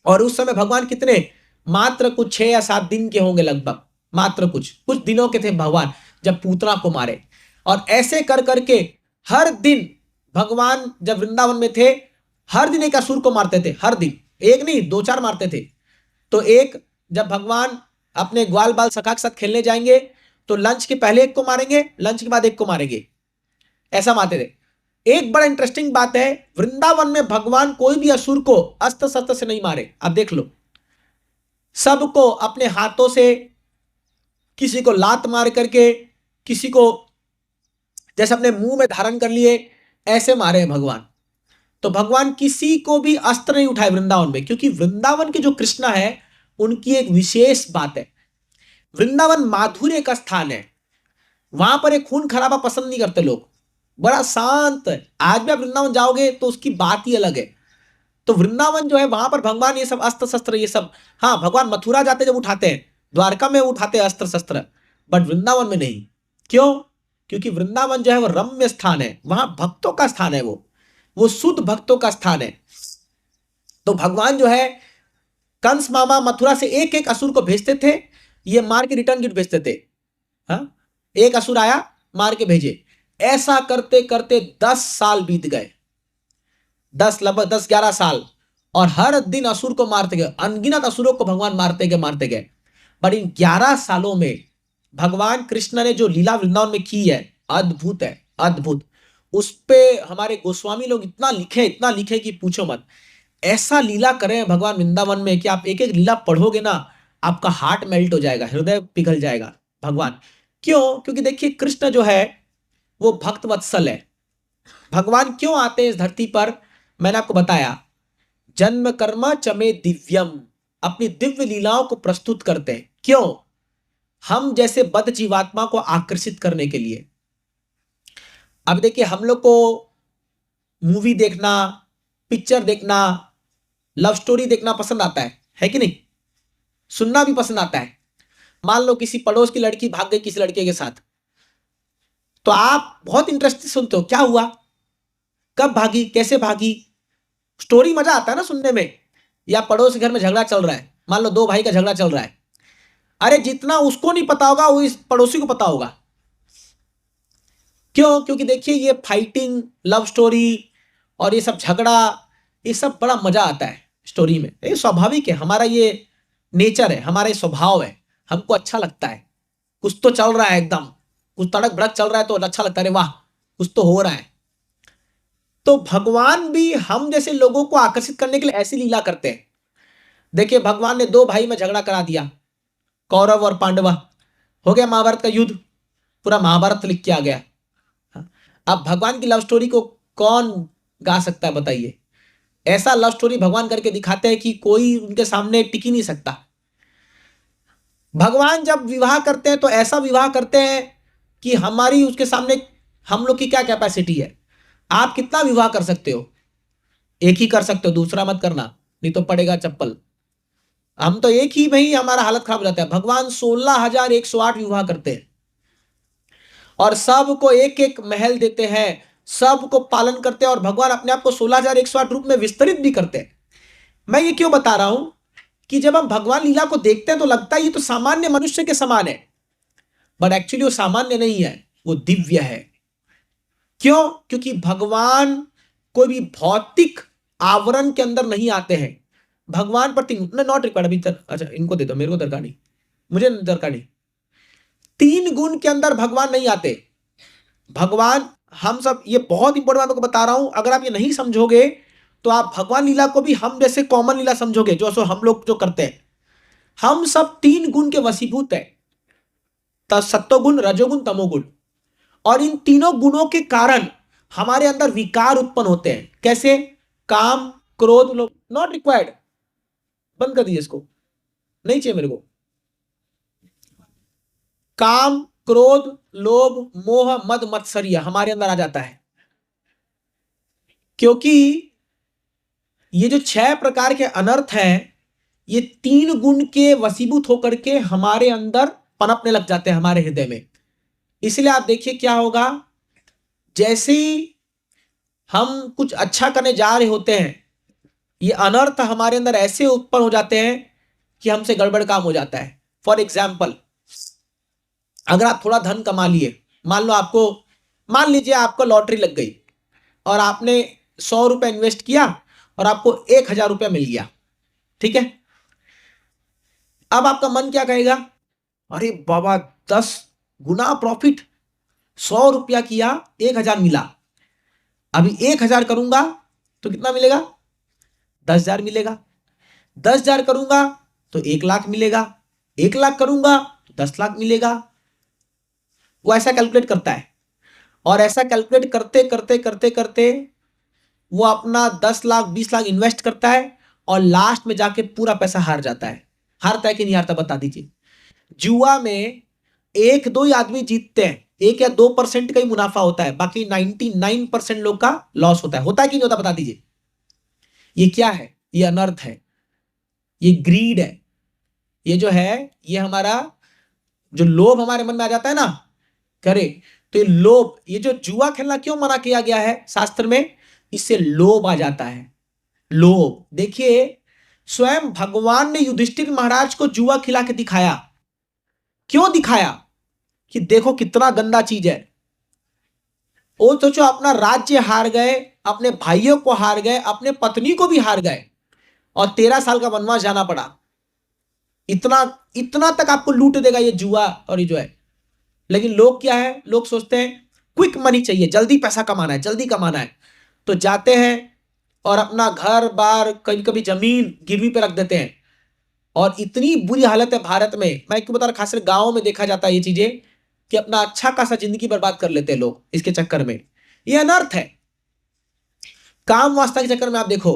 A: और उस समय भगवान कितने, मात्र कुछ 6 या 7 दिन के होंगे लगभग, मात्र कुछ कुछ दिनों के थे भगवान जब पूतना को मारे। और ऐसे कर करके हर दिन भगवान जब वृंदावन में थे, हर दिन एक असुर को मारते थे, हर दिन, एक नहीं 2-4 मारते थे। तो एक जब भगवान अपने ग्वाल बाल सखा के साथ खेलने जाएंगे तो लंच के पहले एक को मारेंगे, लंच के बाद एक को मारेंगे, ऐसा मारते थे। एक बड़ा इंटरेस्टिंग बात है, वृंदावन में भगवान कोई भी असुर को अस्त्र शस्त्र से नहीं मारे। आप देख लो, सबको अपने हाथों से, किसी को लात मार करके, किसी को जैसे अपने मुंह में धारण कर लिए, ऐसे मारे हैं भगवान। तो भगवान किसी को भी अस्त्र नहीं उठाए वृंदावन में, क्योंकि वृंदावन के जो कृष्णा है उनकी एक विशेष बात है, वृंदावन माधुर्य का स्थान है। वहां पर एक खून खराबा पसंद नहीं करते लोग, बड़ा शांत है। आज भी आप वृंदावन जाओगे तो उसकी बात ही अलग है। तो वृंदावन जो है वहां पर भगवान ये सब अस्त्र शस्त्र ये सब, हाँ भगवान मथुरा जाते जब उठाते हैं, द्वारका में उठाते हैं अस्त्र शस्त्र, बट वृंदावन में नहीं। क्यों? क्योंकि वृंदावन जो है वो रम्य स्थान है, वहां भक्तों का स्थान है, वो शुद्ध भक्तों का स्थान है। तो भगवान जो है कंस मामा मथुरा से एक एक असुर को भेजते थे, ये मार के रिटर्न गिफ्ट भेजते थे। हाँ, एक असुर आया मार के भेजे, ऐसा करते करते 10 साल बीत गए, लगभग 10-11 साल, और हर दिन असुर को मारते गए, अनगिनत असुरों को भगवान मारते गए। पर इन 11 सालों में भगवान कृष्ण ने जो लीला वृंदावन में की है, अद्भुत है, अद्भुत। उस पे हमारे गोस्वामी लोग इतना लिखे कि पूछो मत। ऐसा लीला करें भगवान वृंदावन में कि आप एक एक लीला पढ़ोगे ना, आपका हार्ट मेल्ट हो जाएगा, हृदय पिघल जाएगा। भगवान क्यों? क्योंकि देखिए कृष्ण जो है वो भक्त वत्सल है। भगवान क्यों आते हैं इस धरती पर? मैंने आपको बताया, जन्म कर्म चमे दिव्यम, अपनी दिव्य लीलाओं को प्रस्तुत करते हैं। क्यों? हम जैसे बद्ध जीवात्मा को आकर्षित करने के लिए। अब देखिए, हम लोग को मूवी देखना, पिक्चर देखना, लव स्टोरी देखना पसंद आता है कि नहीं? सुनना भी पसंद आता है। मान लो किसी पड़ोस की लड़की भाग गई किसी लड़के के साथ, तो आप बहुत इंटरेस्ट से सुनते हो, क्या हुआ, कब भागी, कैसे भागी, स्टोरी मजा आता है ना सुनने में। या पड़ोस के घर में झगड़ा चल रहा है, मान लो 2 भाई का झगड़ा चल रहा है, अरे जितना उसको नहीं पता होगा वो इस पड़ोसी को पता होगा। क्यों? क्योंकि देखिए ये फाइटिंग, लव स्टोरी और ये सब झगड़ा, ये सब बड़ा मजा आता है स्टोरी में। ये स्वाभाविक है, हमारा ये नेचर है, हमारा ये स्वभाव है, हमको अच्छा लगता है। कुछ तो चल रहा है, एकदम कुछ तड़क भड़क चल रहा है तो अच्छा लगता है, अरे वाह कुछ तो हो रहा है। तो भगवान भी हम जैसे लोगों को आकर्षित करने के लिए ऐसी लीला करते हैं। देखिए भगवान ने 2 भाई में झगड़ा करा दिया, कौरव और पांडवा, हो गया महाभारत का युद्ध, पूरा महाभारत लिख के आ गया। अब भगवान की लव स्टोरी को कौन गा सकता है बताइए? ऐसा लव स्टोरी भगवान करके दिखाते हैं कि कोई उनके सामने टिक ही नहीं सकता। भगवान जब विवाह करते हैं तो ऐसा विवाह करते हैं कि हमारी उसके सामने, हम लोग की क्या कैपेसिटी है। आप कितना विवाह कर सकते हो? एक ही कर सकते हो, दूसरा मत करना, नहीं तो पड़ेगा चप्पल। हम तो एक ही में ही हमारा हालत खराब हो जाता है। भगवान 16,108 विवाह करते हैं और सबको एक एक महल देते हैं, सबको पालन करते हैं, और भगवान अपने आप को 16,108 रूप में विस्तरित भी करते हैं। मैं ये क्यों बता रहा हूं कि जब हम भगवान लीला को देखते हैं तो लगता है ये तो सामान्य मनुष्य के समान है, बट एक्चुअली वो सामान्य नहीं है, वो दिव्य है। क्यों? क्योंकि भगवान कोई भी भौतिक आवरण के अंदर नहीं आते हैं। भगवान पर 3 नॉट रिक्वायर्ड, अभी तक अच्छा इनको दे दो, मेरे को दरकार नहीं, मुझे दरकार नहीं। 3 गुण के अंदर भगवान नहीं आते। भगवान, हम सब, ये बहुत इंपॉर्टेंट बातों को बता रहा हूं, अगर आप ये नहीं समझोगे तो आप भगवान लीला को भी हम जैसे कॉमन लीला समझोगे, जो हम लोग जो करते हैं। हम सब 3 गुण के वशीभूत है, सत्वगुण, रजोगुण, तमोगुण, और इन तीनों गुणों के कारण हमारे अंदर विकार उत्पन्न होते हैं। कैसे? काम, क्रोध, लोभ। नॉट रिक्वायर्ड, बंद कर दीजिए इसको, नहीं चाहिए मेरे को। काम, क्रोध, लोभ, मोह, मद, मत्सर्य हमारे अंदर आ जाता है, क्योंकि ये जो 6 प्रकार के अनर्थ हैं, ये 3 गुण के वशीभूत होकर के हमारे अंदर पनपने लग जाते हैं, हमारे हृदय में। इसलिए आप देखिए क्या होगा, जैसे ही हम कुछ अच्छा करने जा रहे होते हैं, ये अनर्थ हमारे अंदर ऐसे उत्पन्न हो जाते हैं कि हमसे गड़बड़ काम हो जाता है। फॉर एग्जाम्पल, अगर आप थोड़ा धन कमा लिए, मान लो आपको मान लीजिए आपको लॉटरी लग गई और आपने 100 रुपया इन्वेस्ट किया और आपको 1000 रुपया मिल गया, ठीक है। अब आपका मन क्या कहेगा, अरे बाबा 10 गुना प्रॉफिट, 100 रुपया किया 1000 मिला, अभी 1000 करूंगा तो कितना मिलेगा, 10,000 मिलेगा, 10,000 करूंगा तो 1,00,000 मिलेगा, 1,00,000 करूंगा तो 10,00,000 मिलेगा। वो ऐसा कैलकुलेट करता है और ऐसा कैलकुलेट करते करते करते करते वो अपना 10,00,000 20,00,000 इन्वेस्ट करता है और लास्ट में जाके पूरा पैसा हार जाता है। हारता है कि नहीं हारता, बता दीजिए। जुआ में 1-2 ही आदमी जीतते हैं, 1 या 2% का ही मुनाफा होता है, बाकी 99% लोग का लॉस होता है कि नहीं होता, बता दीजिए। ये क्या है, ये अनर्थ है, ये ग्रीड है, ये जो है ये हमारा जो लोभ हमारे मन में आ जाता है ना, करे तो ये लोभ, ये जो जुआ खेलना क्यों मना किया गया है शास्त्र में, इससे लोभ आ जाता है। लोभ, देखिए स्वयं भगवान ने युधिष्ठिर महाराज को जुआ खिला के दिखाया। क्यों दिखाया, कि देखो कितना गंदा चीज है। वो सोचो अपना राज्य हार गए, अपने भाइयों को हार गए, अपने पत्नी को भी हार गए और 13 साल का वनवास जाना पड़ा। इतना इतना तक आपको लूट देगा ये जुआ और ये जो है। लेकिन लोग क्या है, लोग सोचते हैं क्विक मनी चाहिए, जल्दी पैसा कमाना है, जल्दी कमाना है, तो जाते हैं और अपना घर बार कभी कभी जमीन गिरवी पे रख देते हैं। और इतनी बुरी हालत है भारत में, मैं क्यों बता रहा, खासकर गांव में देखा जाता है ये चीजें, कि अपना अच्छा खासा जिंदगी बर्बाद कर लेते हैं लोग इसके चक्कर में। ये अनर्थ है। काम वास्ता के चक्कर में आप देखो,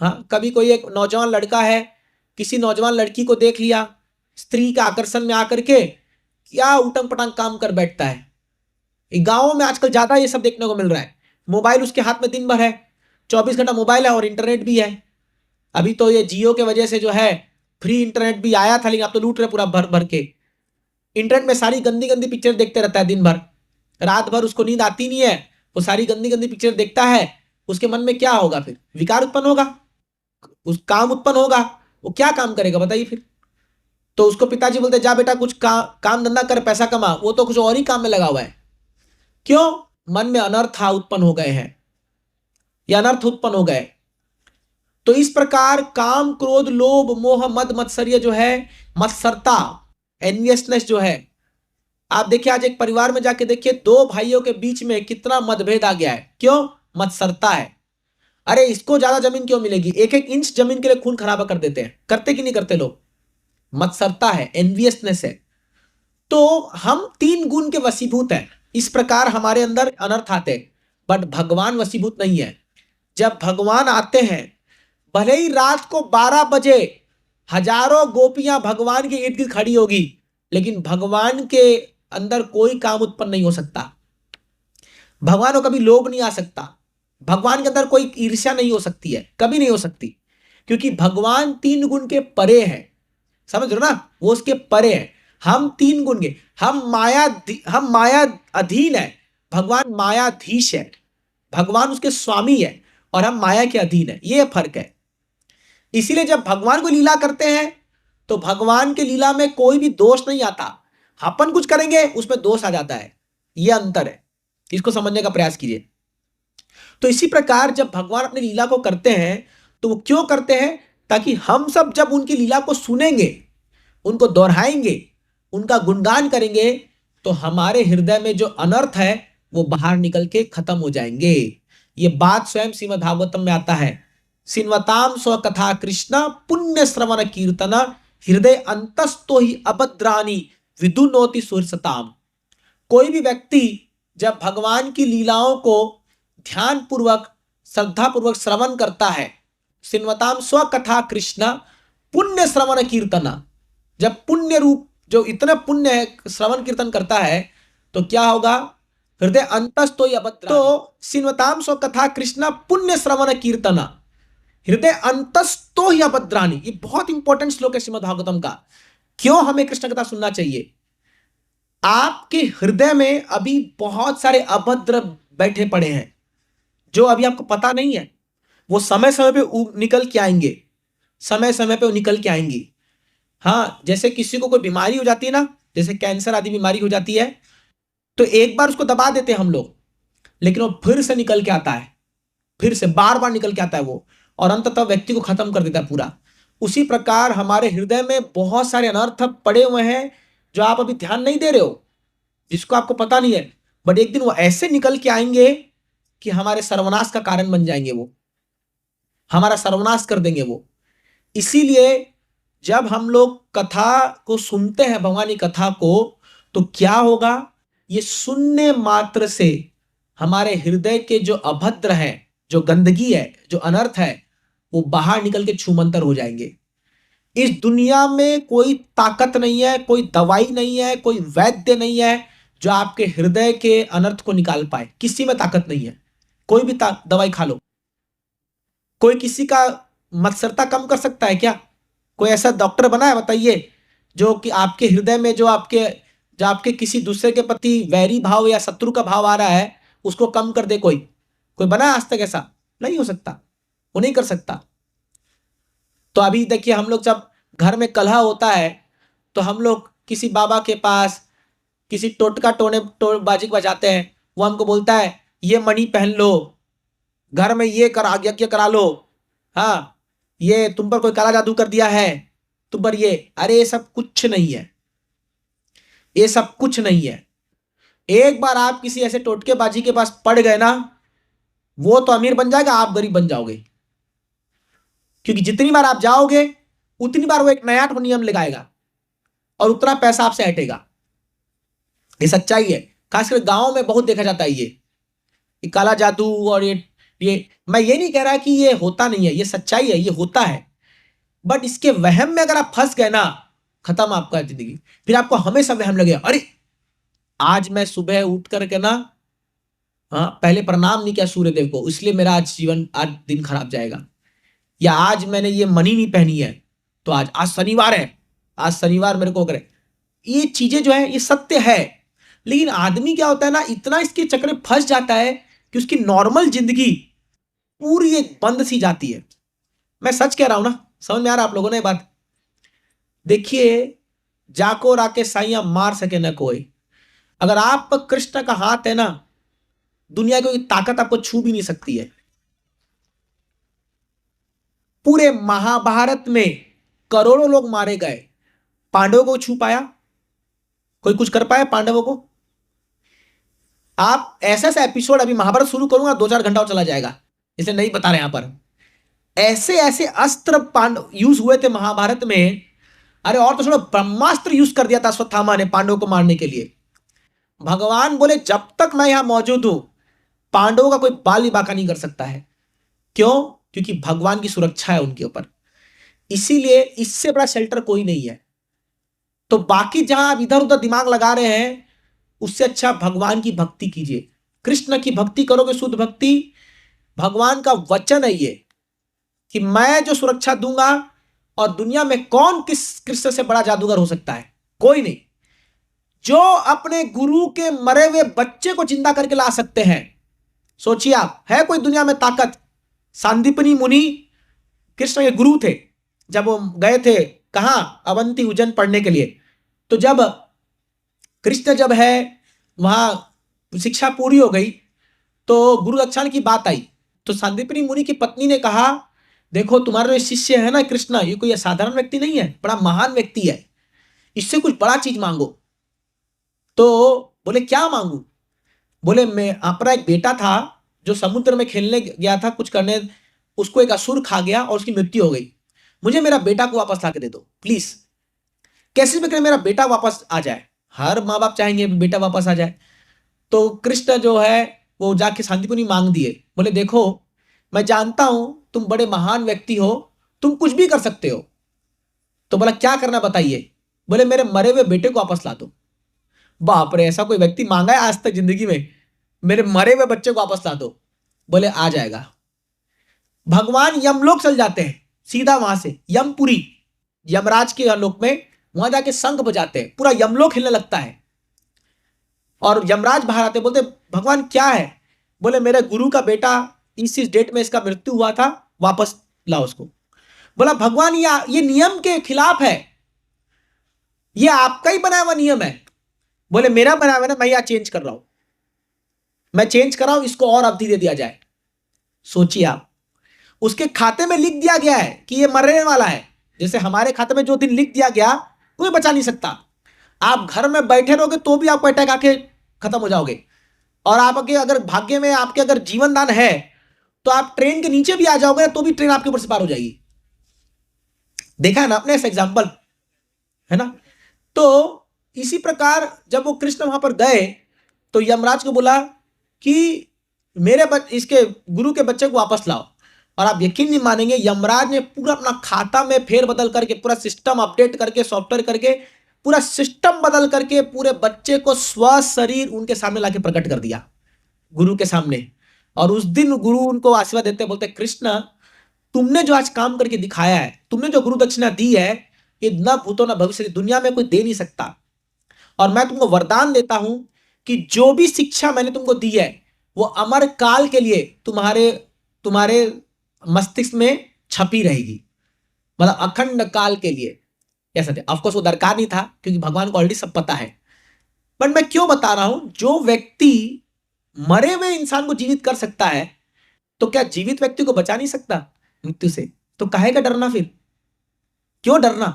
A: हाँ कभी कोई एक नौजवान लड़का है, किसी नौजवान लड़की को देख लिया, स्त्री के आकर्षण में आकर के क्या उटंग पटांग काम कर बैठता है। गांवों में आजकल ज्यादा ये सब देखने को मिल रहा है। मोबाइल उसके हाथ में दिन भर है, 24 घंटा मोबाइल है और इंटरनेट भी है। अभी तो ये जियो के वजह से जो है फ्री इंटरनेट भी आया था, लेकिन आप तो लूट रहे पूरा भर भर के। इंटरनेट में सारी गंदी गंदी पिक्चर देखते रहता है दिन भर, रात भर उसको नींद आती नहीं है, वो सारी गंदी गंदी पिक्चर देखता है। उसके मन में क्या होगा, फिर विकार उत्पन्न होगा, उस काम उत्पन्न होगा। वो क्या काम करेगा बताइए फिर। तो उसको पिताजी बोलते जा बेटा कुछ काम धंधा कर, पैसा कमा, वो तो कुछ और ही काम में लगा हुआ है। क्यों, मन में अनर्थ उत्पन्न हो गए हैं, या अनर्थ उत्पन्न हो गए। तो इस प्रकार काम क्रोध लोभ मोह मद मत्सर्य जो है, मत्सरता एनवियसनेस जो है, आप देखिए आज एक परिवार में जाके देखिए, 2 भाइयों के बीच में कितना मतभेद आ गया है। क्यों, मत्सरता है। अरे इसको ज्यादा जमीन क्यों मिलेगी, 1-1 इंच जमीन के लिए खून खराबा कर देते हैं, करते कि नहीं करते लोग। मत्सरता है, एनवियसनेस है। तो हम 3 गुण के वशीभूत हैं, इस प्रकार हमारे अंदर अनर्थ आते हैं। बट भगवान वशीभूत नहीं है। जब भगवान आते हैं, भले ही रात को 12 बजे हजारों गोपियां भगवान के इर्द गिर्द खड़ी होगी, लेकिन भगवान के अंदर कोई काम उत्पन्न नहीं हो सकता। भगवान को कभी लोभ नहीं आ सकता, भगवान के अंदर कोई ईर्ष्या नहीं हो सकती है, कभी नहीं हो सकती, क्योंकि भगवान 3 गुण के परे है। समझ रहे हो ना, वो उसके परे है। हम 3 गुण के, हम माया अधीन है, भगवान मायाधीश है। भगवान उसके स्वामी है और हम माया के अधीन है, ये फर्क है। इसीलिए जब भगवान को लीला करते हैं तो भगवान के लीला में कोई भी दोष नहीं आता, अपन कुछ करेंगे उसमें दोष आ जाता है। ये अंतर है, इसको समझने का प्रयास कीजिए। तो इसी प्रकार जब भगवान अपनी लीला को करते हैं तो वो क्यों करते हैं, ताकि हम सब जब उनकी लीला को सुनेंगे, उनको दोहराएंगे, उनका गुणगान करेंगे, तो हमारे हृदय में जो अनर्थ है वो बाहर निकल के खत्म हो जाएंगे। ये बात स्वयं श्रीमद् भागवतम में आता है, सिन्वताम स्वकथा कृष्ण पुण्य श्रवण कीर्तन हृदय अंतस्तो ही अभद्रानी विदुनोति सुरसताम। कोई भी व्यक्ति जब भगवान की लीलाओं को ध्यान पूर्वक श्रद्धा पूर्वक श्रवण करता है, सिन्वताम स्वकथा कृष्ण पुण्य श्रवण कीर्तन, जब पुण्य रूप जो इतना पुण्य है श्रवण कीर्तन करता है, तो क्या होगा, हृदय अंतस्तो ही अभद्रानी। तो सिन्वताम स्वकथा कृष्ण पुण्य श्रवण कीर्तन हृदय अंतस्तो ही अभद्रानी, ये बहुत इंपॉर्टेंट श्लोक है श्रीमद् भागवतम का। क्यों हमें कृष्ण कथा सुनना चाहिए, आपके हृदय में अभी बहुत सारे अभद्र बैठे पड़े हैं जो अभी आपको पता नहीं है। वो समय समय पे निकल के आएंगे, समय समय पे वो निकल के आएंगी। हाँ, जैसे किसी को कोई बीमारी हो जाती है ना, जैसे कैंसर आदि बीमारी हो जाती है, तो एक बार उसको दबा देते हैं हम लोग, लेकिन वो फिर से निकल के आता है, फिर से बार बार निकल के आता है वो, और अंततः व्यक्ति को खत्म कर देता है पूरा। उसी प्रकार हमारे हृदय में बहुत सारे अनर्थ पड़े हुए हैं जो आप अभी ध्यान नहीं दे रहे हो, जिसको आपको पता नहीं है, बट एक दिन वो ऐसे निकल के आएंगे कि हमारे सर्वनाश का कारण बन जाएंगे, वो हमारा सर्वनाश कर देंगे वो। इसीलिए जब हम लोग कथा को सुनते हैं, भगवान की कथा को, तो क्या होगा, ये सुनने मात्र से हमारे हृदय के जो अभद्र है, जो गंदगी है, जो अनर्थ है, वो बाहर निकल के छूमंतर हो जाएंगे। इस दुनिया में कोई ताकत नहीं है, कोई दवाई नहीं है, कोई वैद्य नहीं है जो आपके हृदय के अनर्थ को निकाल पाए। किसी में ताकत नहीं है। कोई भी दवाई खा लो, कोई किसी का मत्सरता कम कर सकता है क्या? कोई ऐसा डॉक्टर बना है बताइए जो कि आपके हृदय में जो आपके किसी दूसरे के प्रति वैरी भाव या शत्रु का भाव आ रहा है, उसको कम कर दे? कोई बना है आज तक? ऐसा नहीं हो सकता, वो नहीं कर सकता। तो अभी देखिए, हम लोग जब घर में कलह होता है तो हम लोग किसी बाबा के पास किसी टोटका बाजी बजाते हैं, वो हमको बोलता है ये मणि पहन लो, घर में ये यज्ञ करा लो, हाँ ये तुम पर कोई काला जादू कर दिया है, तुम पर ये। अरे ये सब कुछ नहीं है, ये सब कुछ नहीं है। एक बार आप किसी ऐसे टोटकेबाजी के पास पड़ गए ना, वो तो अमीर बन जाएगा, आप गरीब बन जाओगे। क्योंकि जितनी बार आप जाओगे उतनी बार वो एक नया नियम लगाएगा और उतना पैसा आपसे हटेगा। ये सच्चाई है, खासकर गांव में बहुत देखा जाता है ये काला जादू। और ये मैं ये नहीं कह रहा कि ये होता नहीं है, ये सच्चाई है, ये होता है। बट इसके वहम में अगर आप फंस गए ना, खत्म आपका जिंदगी। फिर आपको हमेशा वहम लगेगा, अरे आज मैं सुबह उठ करके ना, हाँ पहले प्रणाम नहीं किया सूर्य देव को, इसलिए मेरा आज दिन खराब जाएगा। या आज मैंने ये मनी नहीं पहनी है, तो आज शनिवार है, आज शनिवार मेरे को करे। ये चीजें जो है ये सत्य है, लेकिन आदमी क्या होता है ना, इतना इसके चक्कर में फंस जाता है कि उसकी नॉर्मल जिंदगी पूरी एक बंद सी जाती है। मैं सच कह रहा हूं ना, समझ में आ रहा आप लोगों ने बात? देखिए, जाको राके साइया मार सके ना कोई। अगर आप पर कृष्ण का हाथ है ना, दुनिया की कोई ताकत आपको छू भी नहीं सकती है। पूरे महाभारत में करोड़ों लोग मारे गए, पांडवों को छू पाया? कोई कुछ कर पाया पांडवों को? आप ऐसा ऐसा एपिसोड, अभी महाभारत शुरू करूंगा 2-4 घंटा और चला जाएगा, इसलिए नहीं बता रहे यहां पर। ऐसे ऐसे अस्त्र पांडव यूज हुए थे महाभारत में। अरे और तो छोड़ो, ब्रह्मास्त्र यूज कर दिया था अश्वत्थामा ने पांडवों को मारने के लिए। भगवान बोले जब तक मैं यहां मौजूद हूं, पांडवों का कोई बाल भी बांका नहीं कर सकता है। क्यों? क्योंकि भगवान की सुरक्षा है उनके ऊपर। इसीलिए इससे बड़ा शेल्टर कोई नहीं है। तो बाकी जहां आप इधर उधर दिमाग लगा रहे हैं, उससे अच्छा भगवान की भक्ति कीजिए। कृष्ण की भक्ति करोगे, शुद्ध भक्ति। भगवान का वचन है ये कि मैं जो सुरक्षा दूंगा, और दुनिया में कौन किस कृष्ण से बड़ा जादूगर हो सकता है? कोई नहीं। जो अपने गुरु के मरे हुए बच्चे को जिंदा करके ला सकते हैं, सोचिए आप, है कोई दुनिया में ताकत? सांदीपनी मुनि कृष्ण के गुरु थे। जब वो गए थे कहां, अवंती उज्जैन पढ़ने के लिए, तो जब कृष्ण जब है वहां शिक्षा पूरी हो गई, तो गुरु रक्षण की बात आई, तो सांदीपनी मुनि की पत्नी ने कहा, देखो तुम्हारा जो शिष्य है ना कृष्ण, ये कोई साधारण व्यक्ति नहीं है, बड़ा महान व्यक्ति है, इससे कुछ बड़ा चीज मांगो। तो बोले क्या मांगू? बोले मैं, अपना एक बेटा था जो समुद्र में खेलने गया था कुछ करने, उसको एक असुर खा गया और उसकी मृत्यु हो गई। मुझे मेरा बेटा को वापस लाके दे दो प्लीज। कैसे भी करें मेरा बेटा वापस आ जाए। हर माँ बाप चाहेंगे बेटा वापस आ जाए। तो कृष्ण जो है वो जाके सांदीपनि मांग दिए। बोले देखो, मैं जानता हूं तुम बड़े महान व्यक्ति हो, तुम कुछ भी कर सकते हो। तो बोला क्या करना बताइए? बोले मेरे मरे हुए बेटे को वापस ला दो। बाप रे, ऐसा कोई व्यक्ति मांगा है आज तक जिंदगी में? मेरे मरे हुए बच्चे को वापस ला दो। बोले आ जाएगा। भगवान यमलोक चल जाते हैं, सीधा वहां से यमपुरी, यमराज के लोक में, वहां जाके शंख बजाते हैं, पूरा यमलोक हिलने लगता है। और यमराज बाहर आते, बोलते भगवान क्या है? बोले मेरे गुरु का बेटा इस डेट में इसका मृत्यु हुआ था, वापस लाओ उसको। बोला भगवान ये नियम के खिलाफ है, ये आपका ही बनाया हुआ नियम है। बोले मेरा बनाया हुआ ना, मैं यह चेंज कर रहा हूं, मैं चेंज कराऊं, इसको और अवधि दे दिया जाए। सोचिए आप, उसके खाते में लिख दिया गया है कि ये मरने वाला है। जैसे हमारे खाते में जो दिन लिख दिया गया कोई बचा नहीं सकता। आप घर में बैठे रहोगे तो भी आपको अटैक आके खत्म हो जाओगे। और आपके अगर भाग्य में आपके अगर जीवन दान है तो आप ट्रेन के नीचे भी आ जाओगे तो भी ट्रेन आपके ऊपर से पार हो जाएगी। देखा है ना आपने ऐसा एग्जाम्पल, है ना। तो इसी प्रकार जब वो कृष्ण वहां पर गए तो यमराज को बोला कि इसके गुरु के बच्चे को वापस लाओ। और आप यकीन नहीं मानेंगे, यमराज ने पूरा अपना खाता में फेर बदल करके, पूरा सिस्टम अपडेट करके, सॉफ्टवेयर करके, पूरा सिस्टम बदल करके पूरे बच्चे को स्व शरीर उनके सामने लाके प्रकट कर दिया, गुरु के सामने। और उस दिन गुरु उनको आशीर्वाद देते बोलते, कृष्ण तुमने जो आज काम करके दिखाया है, तुमने जो गुरु दक्षिणा दी है, ये न भूतो न भविष्य दुनिया में कोई दे नहीं सकता। और मैं तुमको वरदान देता हूं कि जो भी शिक्षा मैंने तुमको दी है वो अमर काल के लिए तुम्हारे मस्तिष्क में छपी रहेगी, मतलब अखंड काल के लिए। ऐसा थे, ऑफकोर्स वो दरकार नहीं था क्योंकि भगवान को ऑलरेडी सब पता है। बट मैं क्यों बता रहा हूं, जो व्यक्ति मरे हुए इंसान को जीवित कर सकता है तो क्या जीवित व्यक्ति को बचा नहीं सकता मृत्यु से? तो काहे का डरना फिर, क्यों डरना?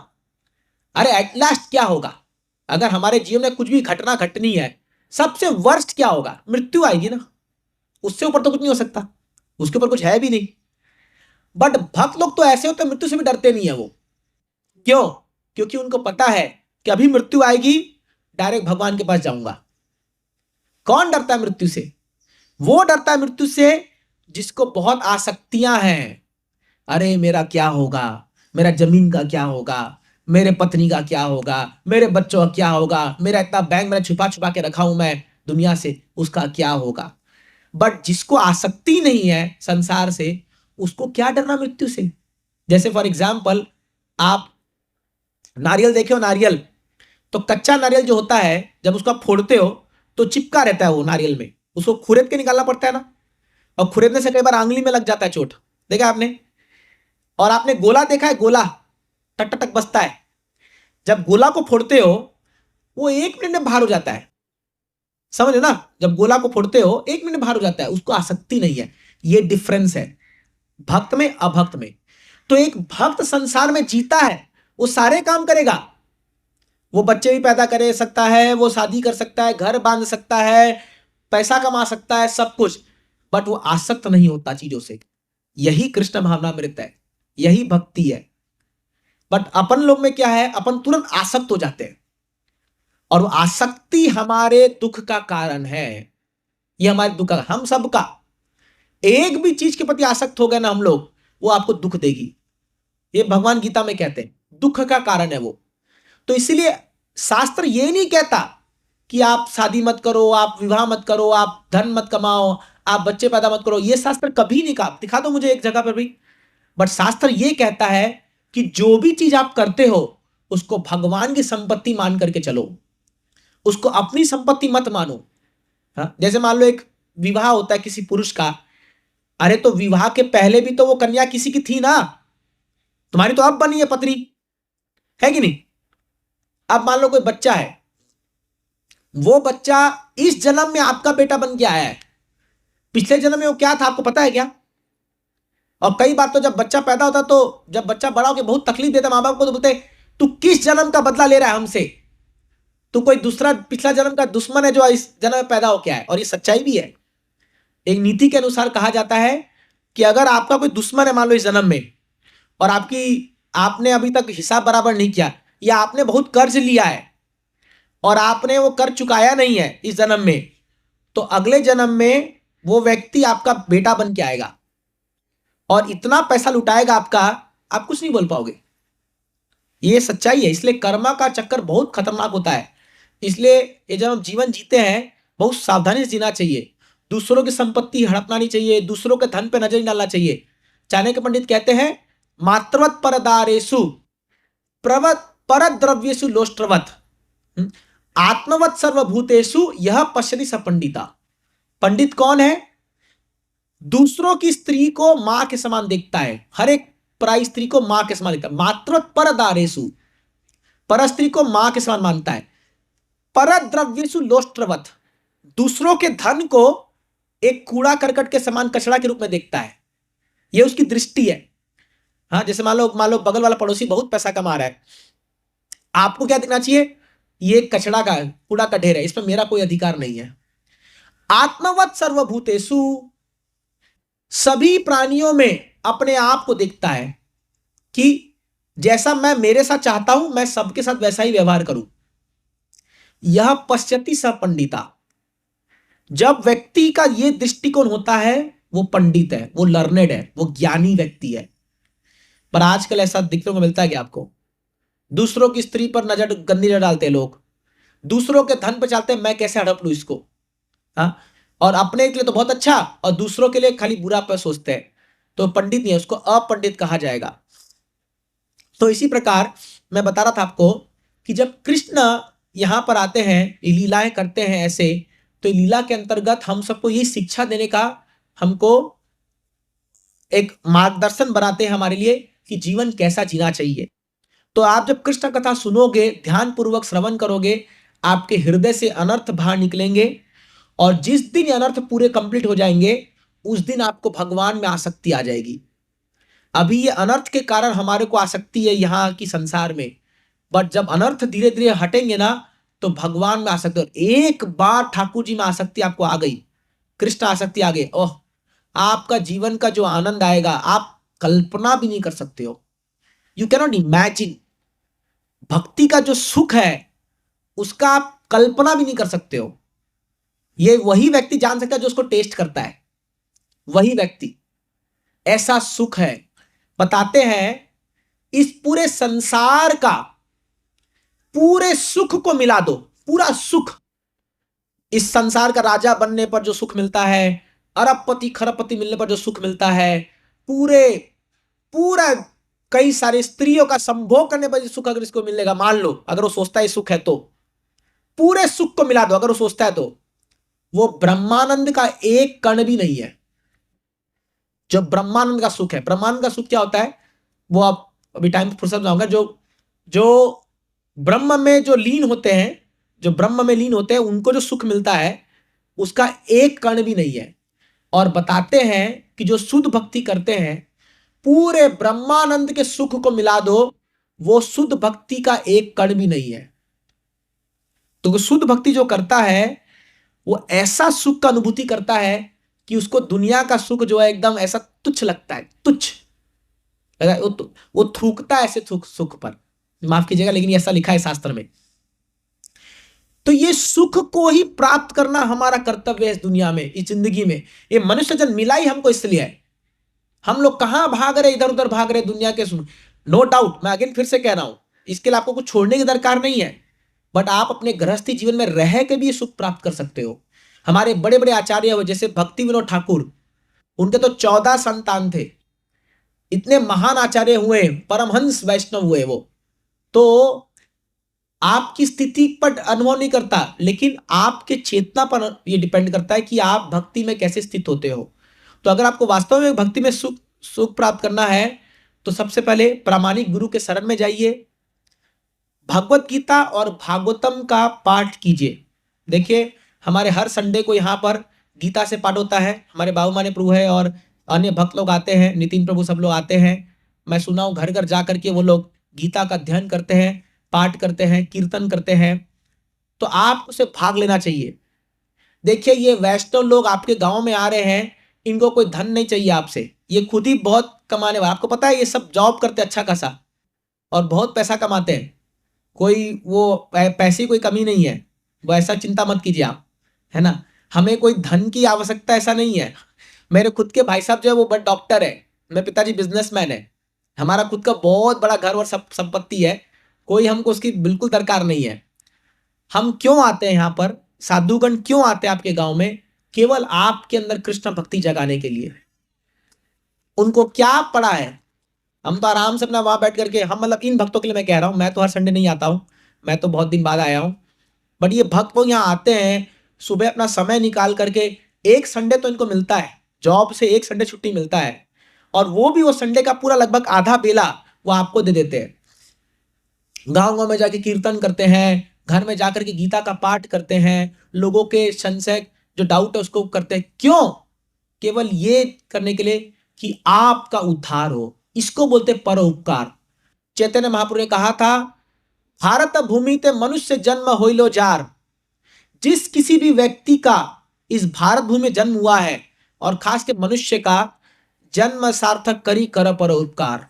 A: अरे एट लास्ट क्या होगा, अगर हमारे जीवन में कुछ भी घटना घटनी है, सबसे वर्स्ट क्या होगा? मृत्यु आएगी ना, उससे ऊपर तो कुछ नहीं हो सकता, उसके ऊपर कुछ है भी नहीं। बट भक्त लोग तो ऐसे होते हैं, मृत्यु से भी डरते नहीं है वो। क्यों? क्योंकि उनको पता है कि अभी मृत्यु आएगी, डायरेक्ट भगवान के पास जाऊंगा। कौन डरता है मृत्यु से? वो डरता है मृत्यु से जिसको बहुत आसक्तियां हैं। अरे मेरा क्या होगा, मेरा जमीन का क्या होगा, मेरे पत्नी का क्या होगा, मेरे बच्चों का क्या होगा, मेरा इतना बैंक में छुपा छुपा के रखा हूं मैं दुनिया से, उसका क्या होगा। बट जिसको आसक्ति नहीं है संसार से, उसको क्या डरना मृत्यु से। जैसे फॉर एग्जाम्पल, आप नारियल देखे हो, नारियल तो कच्चा नारियल जो होता है जब उसको आप फोड़ते हो तो चिपका रहता है वो नारियल में, उसको खुरेद के निकालना पड़ता है ना, और खुरेदने से कई बार आंगली में लग जाता है चोट, देखा आपने। और आपने गोला देखा है, गोला टक टक बसता है, जब गोला को फोड़ते हो वो 1 मिनट में बाहर हो जाता है, समझे ना। जब गोला को फोड़ते हो 1 मिनट में बाहर हो जाता है, उसको आसक्ति नहीं है। ये डिफरेंस है भक्त में अभक्त में। तो एक भक्त संसार में जीता है, वो सारे काम करेगा, वो बच्चे भी पैदा कर सकता है, वो शादी कर सकता है, घर बांध सकता है, पैसा कमा सकता है, सब कुछ, बट वो आसक्त नहीं होता चीजों से। यही कृष्ण भावनामृत है, यही भक्ति है। बट अपन लोग में क्या है, अपन तुरंत आसक्त हो जाते हैं, और वो आसक्ति हमारे दुख का कारण है। ये हमारे दुख का, हम सबका एक भी चीज के प्रति आसक्त हो गए ना हम लोग, वो आपको दुख देगी। ये भगवान गीता में कहते हैं, दुख का कारण है वो। तो इसीलिए शास्त्र ये नहीं कहता कि आप शादी मत करो, आप विवाह मत करो, आप धन मत कमाओ, आप बच्चे पैदा मत करो। ये शास्त्र कभी नहीं कहा, दिखा दो मुझे एक जगह पर भी। बट शास्त्र ये कहता है कि जो भी चीज आप करते हो उसको भगवान की संपत्ति मान करके चलो, उसको अपनी संपत्ति मत मानो। हाँ, जैसे मान लो एक विवाह होता है किसी पुरुष का, अरे तो विवाह के पहले भी तो वो कन्या किसी की थी ना, तुम्हारी तो अब बनी है पत्नी, है कि नहीं। अब मान लो कोई बच्चा है, वो बच्चा इस जन्म में आपका बेटा बन के आया है, पिछले जन्म में वो क्या था आपको पता है क्या? और कई बार तो जब बच्चा पैदा होता, तो जब बच्चा बड़ा होकर बहुत तकलीफ देता माँ बाप को, तो बोलते तू किस जन्म का बदला ले रहा है हमसे, तू कोई दूसरा पिछला जन्म का दुश्मन है जो इस जन्म में पैदा होकर आया। और ये सच्चाई भी है। एक नीति के अनुसार कहा जाता है कि अगर आपका कोई दुश्मन है मान लो इस जन्म में, और आपने अभी तक हिसाब बराबर नहीं किया, या आपने बहुत कर्ज लिया है और आपने वो कर्ज चुकाया नहीं है इस जन्म में, तो अगले जन्म में वो व्यक्ति आपका बेटा बन के आएगा और इतना पैसा लुटाएगा आपका, आप कुछ नहीं बोल पाओगे। ये सच्चाई है। इसलिए कर्मा का चक्कर बहुत खतरनाक होता है। इसलिए ये जब हम जीवन जीते हैं बहुत सावधानी से जीना चाहिए, दूसरों की संपत्ति हड़पना नहीं चाहिए, दूसरों के धन पे नजर नहीं डालना चाहिए। चाणक्य पंडित कहते हैं, मात्रवत परदारेषु प्रवत परद्रव्येषु लोष्ट्रवत आत्मवत सर्वभूतेषु यह पश्यति स पंडिता। पंडित कौन है? दूसरों की स्त्री को मां के समान देखता है, हर एक पराई स्त्री को मां के समान देखता है। मात्रवत परदारेषु, पर स्त्री को मां के समान मानता है। परद्रव्येषु लोष्ट्रवत, दूसरों के धन को एक कूड़ा करकट के समान कचरा के रूप में देखता है। ये उसकी दृष्टि है। हाँ, जैसे मान लो बगल वाला पड़ोसी बहुत पैसा कमा रहा है, आपको क्या दिखना चाहिए? ये कचरा का कूड़ा का ढेर है, इसमें मेरा कोई अधिकार नहीं है। आत्मवत् सर्वभूतेषु, सभी प्राणियों में अपने आप को देखता है कि जैसा मैं मेरे साथ चाहता हूं, मैं सबके साथ वैसा ही व्यवहार करूं। यह पश्यति स पंडिता। जब व्यक्ति का यह दृष्टिकोण होता है, वो पंडित है, वो लर्नेड है, वो ज्ञानी व्यक्ति है। पर आजकल ऐसा दिखने को मिलता है कि आपको दूसरों की स्त्री पर गंदी नजर डालते हैं लोग, दूसरों के धन पर चाहते हैं मैं कैसे हड़प लूं इसको। हाँ, और अपने के लिए तो बहुत अच्छा और दूसरों के लिए खाली बुरा पर सोचते हैं, तो पंडित नहीं है, उसको अपंडित कहा जाएगा। तो इसी प्रकार मैं बता रहा था आपको कि जब कृष्ण यहां पर आते हैं, लीलाएं करते हैं ऐसे, तो लीला के अंतर्गत हम सबको ये शिक्षा देने का हमको एक मार्गदर्शन बनाते हैं हमारे लिए कि जीवन कैसा जीना चाहिए। तो आप जब कृष्ण कथा सुनोगे, ध्यान पूर्वक श्रवण करोगे, आपके हृदय से अनर्थ बाहर निकलेंगे, और जिस दिन ये अनर्थ पूरे कंप्लीट हो जाएंगे, उस दिन आपको भगवान में आसक्ति आ जाएगी। अभी ये अनर्थ के कारण हमारे को आसक्ति है यहाँ की संसार में, बट जब अनर्थ धीरे धीरे हटेंगे ना, तो भगवान में आसक्ति। और एक बार ठाकुर जी में आसक्ति आपको आ गई, कृष्ण आसक्ति आ गई, ओह, आपका जीवन का जो आनंद आएगा आप कल्पना भी नहीं कर सकते हो। You can not imagine. भक्ति का जो सुख है उसका आप कल्पना भी नहीं कर सकते हो। ये वही व्यक्ति जान सकता है जो उसको टेस्ट करता है, वही व्यक्ति। ऐसा सुख है। बताते हैं इस पूरे संसार का पूरे सुख को मिला दो, पूरा सुख, इस संसार का राजा बनने पर जो सुख मिलता है, अरबपति खरबपति मिलने पर जो सुख मिलता है, पूरा कई सारी स्त्रियों का संभोग करने पर जो सुख अगर इसको मिलेगा, मान लो अगर वो सोचता है सुख है, तो पूरे सुख को मिला दो अगर वो सोचता है, तो वो ब्रह्मानंद का एक कण भी नहीं है। जो ब्रह्मानंद का सुख है, ब्रह्मानंद का सुख क्या होता है वो आप अभी टाइम फुर्सत में, जो ब्रह्म में जो लीन होते हैं, जो ब्रह्म में लीन होते हैं, उनको जो सुख मिलता है उसका एक कण भी नहीं है। और बताते हैं कि जो शुद्ध भक्ति करते हैं, पूरे ब्रह्मानंद के सुख को मिला दो, वो शुद्ध भक्ति का एक कण भी नहीं है। तो शुद्ध भक्ति जो करता है वो ऐसा सुख का अनुभूति करता है कि उसको दुनिया का सुख जो है एकदम ऐसा तुच्छ लगता है, तुच्छ लगा, वो थूकता है ऐसे सुख पर, माफ कीजिएगा लेकिन ऐसा लिखा है शास्त्र में। तो ये सुख को ही प्राप्त करना हमारा कर्तव्य है इस दुनिया में, इस जिंदगी में। ये मनुष्य जन्म मिला ही हमको इसलिए है। हम लोग कहां भाग रहे, इधर उधर भाग रहे दुनिया के। नो डाउट, मैं अगेन फिर से कह रहा हूं, इसके लिए आपको कुछ छोड़ने की दरकार नहीं है, बट आप अपने गृहस्थी जीवन में रह के भी ये सुख प्राप्त कर सकते हो। हमारे बड़े बड़े आचार्य हुए, जैसे भक्ति विनोद ठाकुर, उनके तो 14 संतान थे, इतने महान आचार्य हुए, परमहंस वैष्णव हुए वो। तो आपकी स्थिति पर अनुभव नहीं करता, लेकिन आपके चेतना पर यह डिपेंड करता है कि आप भक्ति में कैसे स्थित होते हो। तो अगर आपको वास्तव में भक्ति में सुख प्राप्त करना है, तो सबसे पहले प्रामाणिक गुरु के शरण में जाइए, भगवत गीता और भागवतम का पाठ कीजिए। देखिए हमारे हर संडे को यहाँ पर गीता से पाठ होता है। हमारे बाबू माने प्रभु है और अन्य भक्त लोग आते हैं, नितिन प्रभु, सब लोग आते हैं। मैं सुना हूँ घर घर जा करके वो लोग गीता का अध्ययन करते हैं, पाठ करते हैं, कीर्तन करते हैं। तो आप उसे भाग लेना चाहिए। देखिए ये वैष्णव लोग आपके गांव में आ रहे हैं, इनको कोई धन नहीं चाहिए आपसे, ये खुद ही बहुत कमाने वाले। आपको पता है ये सब जॉब करते अच्छा खासा और बहुत पैसा कमाते हैं। कोई वो पैसे की कोई कमी नहीं है, वो ऐसा चिंता मत कीजिए आप, है ना। हमें कोई धन की आवश्यकता ऐसा नहीं है। मेरे खुद के भाई साहब जो है वो बड़े डॉक्टर है, मेरे पिताजी बिजनेसमैन है, हमारा खुद का बहुत बड़ा घर और सब संपत्ति है, कोई हमको उसकी बिल्कुल दरकार नहीं है। हम क्यों आते हैं यहाँ पर, साधुगण क्यों आते हैं आपके गांव में? केवल आपके अंदर कृष्ण भक्ति जगाने के लिए। उनको क्या पड़ा है? हम तो आराम से अपना वहां बैठ करके, हम मतलब इन भक्तों के लिए मैं कह रहा हूं, मैं तो हर संडे नहीं आता हूं, मैं तो बहुत दिन बाद आया हूं, बट ये भक्त लोग यहाँ आते हैं सुबह अपना समय निकाल करके। एक संडे तो इनको मिलता है, जॉब से एक संडे छुट्टी मिलता है, और वो भी वो संडे का पूरा लगभग आधा बेला वो आपको दे देते हैं। गांव गांव में जाके कीर्तन करते हैं, घर में जाकर के गीता का पाठ करते हैं, लोगों के संशय जो डाउट है उसको करते हैं। क्यों? केवल ये करने के लिए कि आपका उद्धार हो। इसको बोलते परोपकार। चैतन्य महाप्रभु ने कहा था, भारत भूमि ते मनुष्य जन्म होइलो जार। जिस किसी भी व्यक्ति का इस भारत भूमि में जन्म हुआ है और खास के मनुष्य का जन्म सार्थक करी कर परोपकार।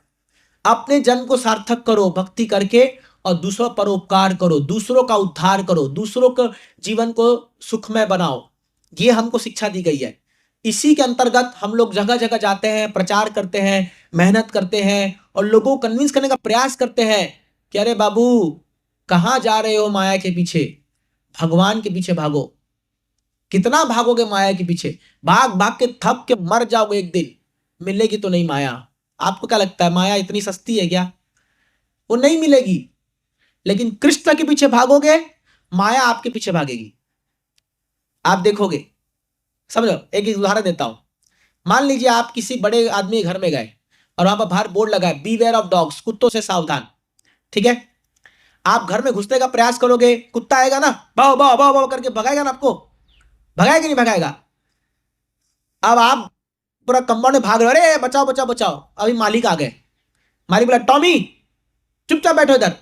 A: अपने जन्म को सार्थक करो भक्ति करके और दूसरों परोपकार करो, दूसरों का उद्धार करो, दूसरों के जीवन को सुखमय बनाओ। ये हमको शिक्षा दी गई है। इसी के अंतर्गत हम लोग जगह जगह जाते हैं, प्रचार करते हैं, मेहनत करते हैं और लोगों को कन्विंस करने का प्रयास करते हैं कि अरे बाबू कहां जा रहे हो माया के पीछे, भगवान के पीछे भागो। कितना भागोगे माया के पीछे? भाग भाग के थक के मर जाओगे, एक दिन मिलेगी तो नहीं माया। आपको क्या लगता है माया इतनी सस्ती है क्या? वो नहीं मिलेगी। लेकिन कृष्ण के पीछे भागोगे, माया आपके पीछे भागेगी। आप देखोगे। समझो, एक उदाहरण देता हूं। मान लीजिए आप किसी बड़े आदमी के घर में गए और वहां पर बाहर बोर्ड लगा है, बीवेयर ऑफ डॉग्स, कुत्तों से सावधान। ठीक है, आप घर में घुसने का प्रयास करोगे, कुत्ता आएगा ना, बाओ बाओ बाओ बाओ करके भगाएगा ना आपको, भगाएगा नहीं भगाएगा? अब आप पूरा कंपाउंड में भाग रहे हो, अरे बचाओ बचाओ बचाओ। अभी मालिक आ गए, मालिक बोला टॉमी चुपचाप बैठो इधर।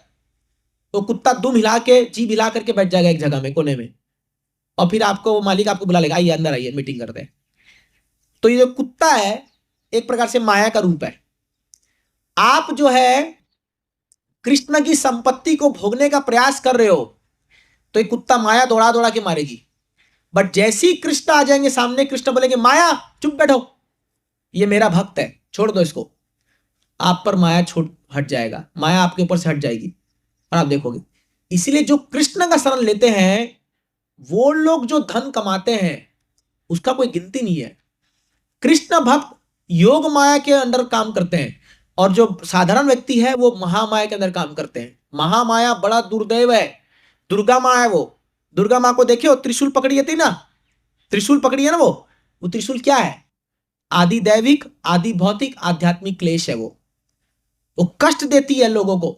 A: तो कुत्ता दुम हिला के, जीभ हिला करके बैठ जाएगा एक जगह में कोने में, और फिर आपको मालिक आपको बुला लेगा, आइए अंदर आइए मीटिंग करते हैं। तो ये जो कुत्ता है एक प्रकार से माया का रूप है। आप जो है कृष्ण की संपत्ति को भोगने का प्रयास कर रहे हो तो ये कुत्ता माया दौड़ा दौड़ा के मारेगी। बट जैसे ही कृष्ण आ जाएंगे सामने, कृष्ण बोलेंगे माया चुप बैठो, ये मेरा भक्त है, छोड़ दो इसको। आप पर माया छूट हट जाएगा, माया आपके ऊपर से हट जाएगी और आप देखोगे। इसीलिए जो कृष्ण का शरण लेते हैं वो लोग जो धन कमाते हैं उसका कोई गिनती नहीं है। कृष्ण भक्त योग माया के अंदर काम करते हैं और जो साधारण व्यक्ति है वो महामाया के अंदर काम करते हैं। महामाया बड़ा दुर्दैव है, दुर्गा माँ है वो। दुर्गा माँ को देखियो, त्रिशूल पकड़ी थी ना, त्रिशूल पकड़ी है ना, वो त्रिशूल क्या है? आदि दैविक, आदि भौतिक, आध्यात्मिक क्लेश है वो कष्ट देती है लोगों को।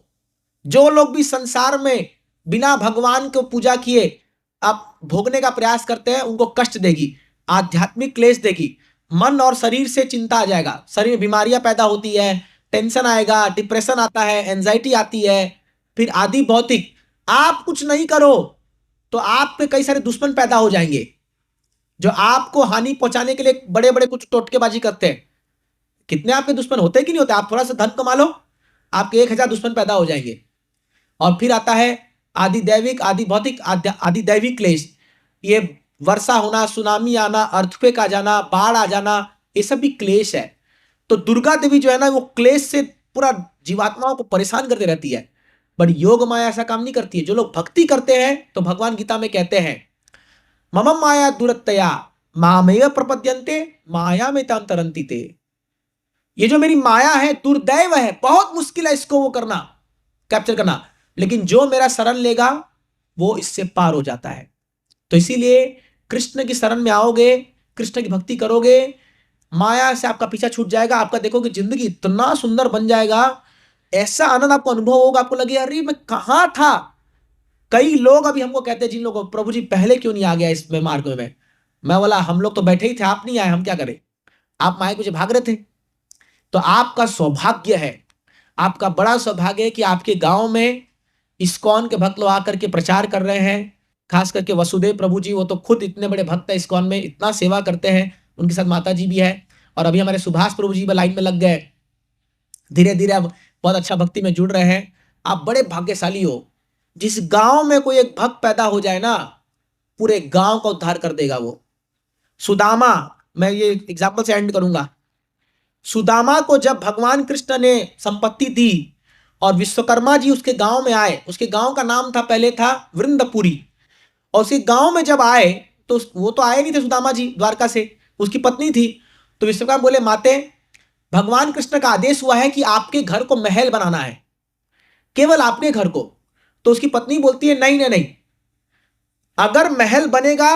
A: जो लोग भी संसार में बिना भगवान को पूजा किए आप भोगने का प्रयास करते हैं उनको कष्ट देगी, आध्यात्मिक क्लेश देगी। मन और शरीर से चिंता आ जाएगा, शरीर में बीमारियां पैदा होती है, टेंशन आएगा, डिप्रेशन आता है, एंजाइटी आती है। फिर आदि भौतिक, आप कुछ नहीं करो तो आप पे कई सारे दुश्मन पैदा हो जाएंगे जो आपको हानि पहुंचाने के लिए बड़े बड़े कुछ टोटकेबाजी करते हैं। कितने आपके दुश्मन होते हैं कि नहीं होते? आप थोड़ा सा धन कमा लो, आपके 1000 दुश्मन पैदा हो जाएंगे। और फिर आता है आदि दैविक, आदि भौतिक, आदि दैविक क्लेश। ये वर्षा होना, सुनामी आना, अर्थक्वेक आ जाना, बाढ़ आ जाना, ये सब भी क्लेश है। तो दुर्गा देवी जो है ना वो क्लेश से पूरा जीवात्माओं को परेशान करती रहती है। बट योग माया ऐसा काम नहीं करती है। जो लोग भक्ति करते हैं तो भगवान गीता में कहते हैं मम माया दुरत्तया मामेव प्रपद्यन्ते माया में ताम तरंती ते। ये जो मेरी माया है दुर्दैव है, बहुत मुश्किल है इसको वो करना, कैप्चर करना, लेकिन जो मेरा शरण लेगा वो इससे पार हो जाता है। तो इसीलिए कृष्ण की शरण में आओगे, कृष्ण की भक्ति करोगे, माया से आपका पीछा छूट जाएगा। आपका देखोगे जिंदगी इतना सुंदर बन जाएगा, ऐसा आनंद आपको अनुभव होगा, आपको लगेगा अरे मैं कहां था। कई लोग अभी हमको कहते हैं जिन लोगों, प्रभु जी पहले क्यों नहीं आ गया इस मार्ग में? मैं बोला हम लोग तो बैठे ही थे, आप नहीं आए, हम क्या करें? आप माया के पीछे भाग रहे थे। तो आपका सौभाग्य है, आपका बड़ा सौभाग्य है कि आपके गांव में इस्कॉन के भक्त लोग आकर के प्रचार कर रहे हैं। खास करके वसुदेव प्रभु जी, वो तो खुद इतने बड़े भक्त है, इस्कॉन में इतना सेवा करते हैं, उनके साथ माता जी भी है। और अभी हमारे सुभाष प्रभु जी लाइन में लग गए, धीरे धीरे अब बहुत अच्छा भक्ति में जुड़ रहे हैं। आप बड़े भाग्यशाली हो। जिस गांव में कोई एक भक्त पैदा हो जाए ना, पूरे गांव का उद्धार कर देगा वो। सुदामा, मैं ये एग्जाम्पल से एंड करूंगा। सुदामा को जब भगवान कृष्ण ने संपत्ति दी और विश्वकर्मा जी उसके गांव में आए, उसके गांव का नाम था, पहले था वृंदपुरी, और उसके गांव में जब आए तो वो तो आए नहीं थे सुदामा जी, द्वारका से, उसकी पत्नी थी। तो विश्वकर्मा बोले माते, भगवान कृष्ण का आदेश हुआ है कि आपके घर को महल बनाना है, केवल आपके घर को। तो उसकी पत्नी बोलती है नहीं नहीं नहीं, अगर महल बनेगा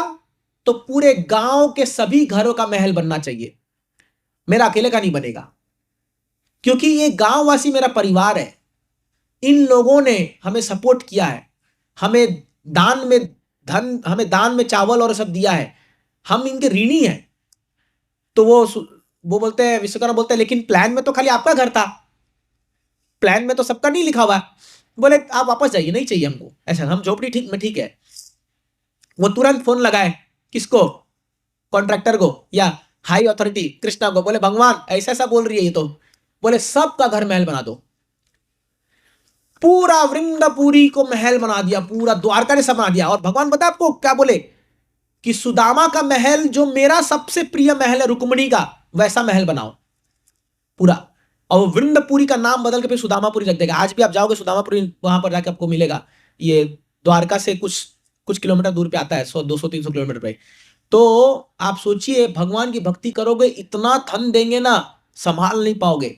A: तो पूरे गांव के सभी घरों का महल बनना चाहिए, मेरा अकेले का नहीं बनेगा, क्योंकि ये गांववासी मेरा परिवार है। इन लोगों ने हमें सपोर्ट किया है, हमें दान में धन, हमें दान में चावल और सब दिया है, हम इनके ऋणी हैं। तो वो बोलते हैं, विश्वकर्मा बोलते हैं लेकिन प्लान में तो खाली आपका घर था, प्लान में तो सबका नहीं लिखा हुआ है। बोले आप वापस जाइए, नहीं चाहिए हमको ऐसा, हम झोपड़ी ठीक में ठीक है। वो तुरंत फोन लगाए किसको, कॉन्ट्रैक्टर को या हाई अथॉरिटी कृष्णा को, बोले भगवान ऐसा ऐसा बोल रही है ये तो, बोले सबका घर महल बना दो। पूरा वृंदापुरी को महल बना दिया, पूरा द्वारका ने सब बना दिया। और भगवान बता आपको क्या बोले कि सुदामा का महल जो मेरा सबसे प्रिय महल है रुक्मिणी का, वैसा महल बनाओ पूरा। और वो वृंदपुरी का नाम बदल के फिर सुदामापुरी रख देगा। आज भी आप जाओगे सुदामापुरी, वहां पर जाके आपको मिलेगा। ये द्वारका से कुछ कुछ किलोमीटर दूर पे आता है, 100 200 300 किलोमीटर पे। तो आप सोचिए भगवान की भक्ति करोगे, इतना धन देंगे ना, संभाल नहीं पाओगे।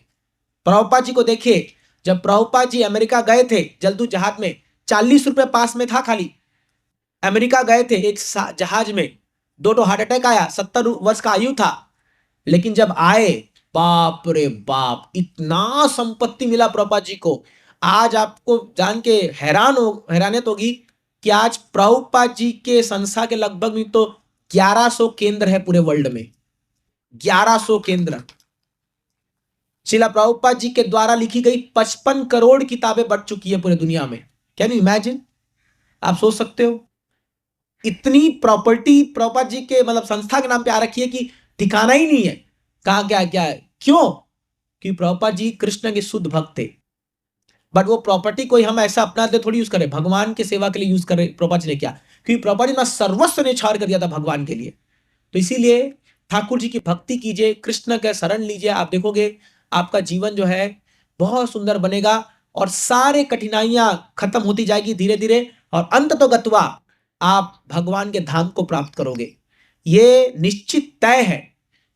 A: प्रभुपाद जी को देखिए, जब प्रभुपाद जी अमेरिका गए थे जलदूत जहाज में, 40 रुपए पास में था खाली। अमेरिका गए थे एक जहाज में, दो हार्ट अटैक आया, 70 वर्ष का आयु था। लेकिन जब आए, बाप रे बाप, इतना संपत्ति मिला प्रभुपाद जी को। आज आपको जान के हैरानियत होगी कि आज प्रभुपाद जी के संस्था के लगभग नहीं तो 1100 केंद्र है पूरे वर्ल्ड में। 1100 केंद्र। शिला प्रभुपाद जी के द्वारा लिखी गई 55 करोड़ किताबें बढ़ चुकी है पूरे दुनिया में। Can you imagine? आप सोच सकते हो इतनी प्रॉपर्टी प्रभुपाद जी के मतलब संस्था के नाम पे आ रखी है कि ठिकाना ही नहीं है कहां क्या क्या है। क्यों? कि प्रभुपाद जी कृष्ण के शुद्ध भक्त थे। बट वो प्रॉपर्टी कोई हम ऐसा अपना थोड़ी यूज करें, भगवान की सेवा के लिए यूज करे प्रभुपाद जी ने। क्या? क्योंकि प्रभुपाद जी ने सर्वस्व निछावर कर दिया था भगवान के लिए। तो इसीलिए ठाकुर जी की भक्ति कीजिए, कृष्ण का शरण लीजिए, आप देखोगे आपका जीवन जो है बहुत सुंदर बनेगा और सारे कठिनाइयां खत्म होती जाएगी धीरे धीरे, और अंत तो गत्वा आप भगवान के धाम को प्राप्त करोगे। ये निश्चित तय है।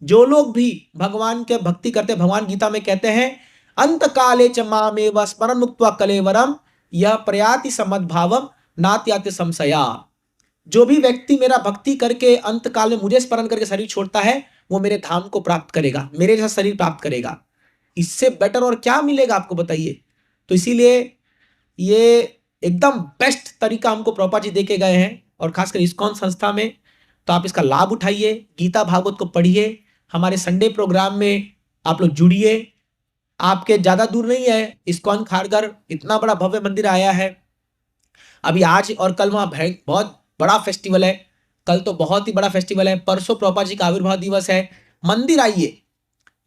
A: जो लोग भी भगवान के भक्ति करते, भगवान गीता में कहते हैं अंत काले च मामेव स्मरण मुक्त्वा कलेवरम यह प्रयाति समद्भावम नात्याति संशया। जो भी व्यक्ति मेरा भक्ति करके अंत काल में मुझे स्मरण करके शरीर छोड़ता है, वो मेरे धाम को प्राप्त करेगा, मेरे जैसा शरीर प्राप्त करेगा। इससे बेटर और क्या मिलेगा आपको बताइए? तो इसीलिए ये एकदम बेस्ट तरीका हमको प्रभुपाद जी देके गए हैं, और खासकर इस्कॉन संस्था में। तो आप इसका लाभ उठाइए, गीता भागवत को पढ़िए, हमारे संडे प्रोग्राम में आप लोग जुड़िए। आपके ज्यादा दूर नहीं है, इस्कॉन खारघर इतना बड़ा भव्य मंदिर आया है। अभी आज और कल वहां बहुत बड़ा फेस्टिवल है। कल तो बहुत ही बड़ा फेस्टिवल है, परसों प्रभुपाद जी का आविर्भाव दिवस है। मंदिर आइए,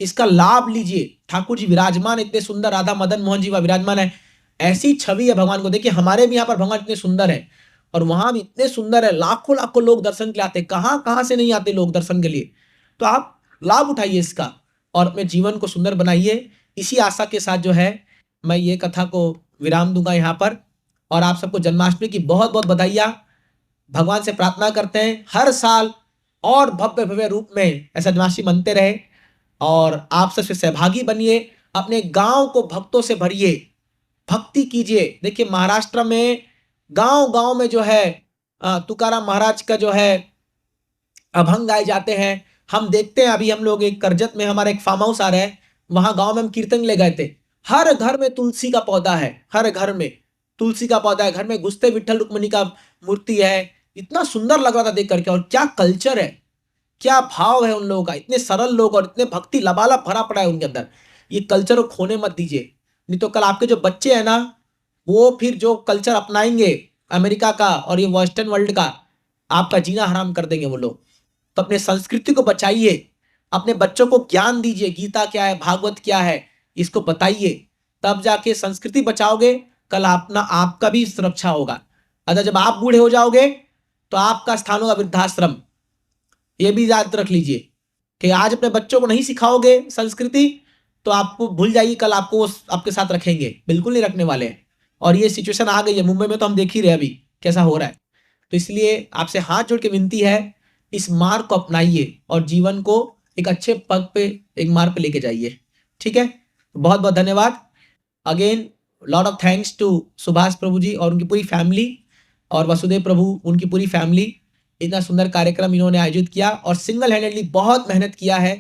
A: इसका लाभ लीजिए। ठाकुर जी विराजमान, इतने सुंदर, राधा मदन मोहन जी विराजमान है, ऐसी छवि है भगवान को। देखिए हमारे भी यहाँ पर भगवान इतने सुंदर है, और वहां भी इतने सुंदर है, लाखों लाखों लोग दर्शन के लिए आते हैं। कहां कहां से नहीं आते लोग दर्शन के लिए। तो आप लाभ उठाइए इसका और अपने जीवन को सुंदर बनाइए। इसी आशा के साथ जो है मैं ये कथा को विराम दूंगा यहाँ पर, और आप सबको जन्माष्टमी की बहुत बहुत बधाइयाँ। भगवान से प्रार्थना करते हैं हर साल और भव्य भव्य रूप में ऐसा जन्माष्टमी मनते रहे, और आप सबसे सहभागी बनिए। अपने गांव को भक्तों से भरिए, भक्ति कीजिए। देखिए महाराष्ट्र में गांव गांव में जो है तुकाराम महाराज का जो है अभंग गाए जाते हैं। हम देखते हैं, अभी हम लोग एक करजत में हमारा एक फार्म हाउस आ रहा है, वहां गांव में हम कीर्तन ले गए थे। हर घर में तुलसी का पौधा है, हर घर में तुलसी का पौधा है, घर में घुसते विठल रुक्मिणी का मूर्ति है। इतना सुंदर लग रहा था देख करके। और क्या कल्चर है, क्या भाव है उन लोगों का, इतने सरल लोग और इतने भक्ति लबालब भरा पड़ा है उनके अंदर। ये कल्चर को खोने मत दीजिए, नहीं तो कल आपके जो बच्चे हैं ना, वो फिर जो कल्चर अपनाएंगे अमेरिका का और ये वेस्टर्न वर्ल्ड का, आपका जीना हराम कर देंगे वो लोग। तो अपने संस्कृति को बचाइए, अपने बच्चों को ज्ञान दीजिए, गीता क्या है, भागवत क्या है, इसको बताइए। तब जाके संस्कृति बचाओगे, कल अपना आपका भी सुरक्षा होगा। अगर जब आप बूढ़े हो जाओगे तो आपका स्थान होगा वृद्धाश्रम। ये भी याद रख लीजिए कि आज अपने बच्चों को नहीं सिखाओगे संस्कृति, तो आपको भूल जाइए, कल आपको वो आपके साथ रखेंगे, बिल्कुल नहीं रखने वाले हैं। और ये सिचुएशन आ गई है मुंबई में, तो हम देख ही रहे अभी कैसा हो रहा है। तो इसलिए आपसे हाथ जोड़ के विनती है, इस मार्ग को अपनाइए और जीवन को एक अच्छे पग पे, एक मार्ग पे लेके जाइए। ठीक है, बहुत बहुत धन्यवाद। Again lot of thanks to Subhash Prabhu ji और उनकी पूरी फैमिली, और वसुदेव प्रभु उनकी पूरी फैमिली। इतना सुंदर कार्यक्रम इन्होंने आयोजित किया और सिंगल हैंडेडली बहुत मेहनत किया है।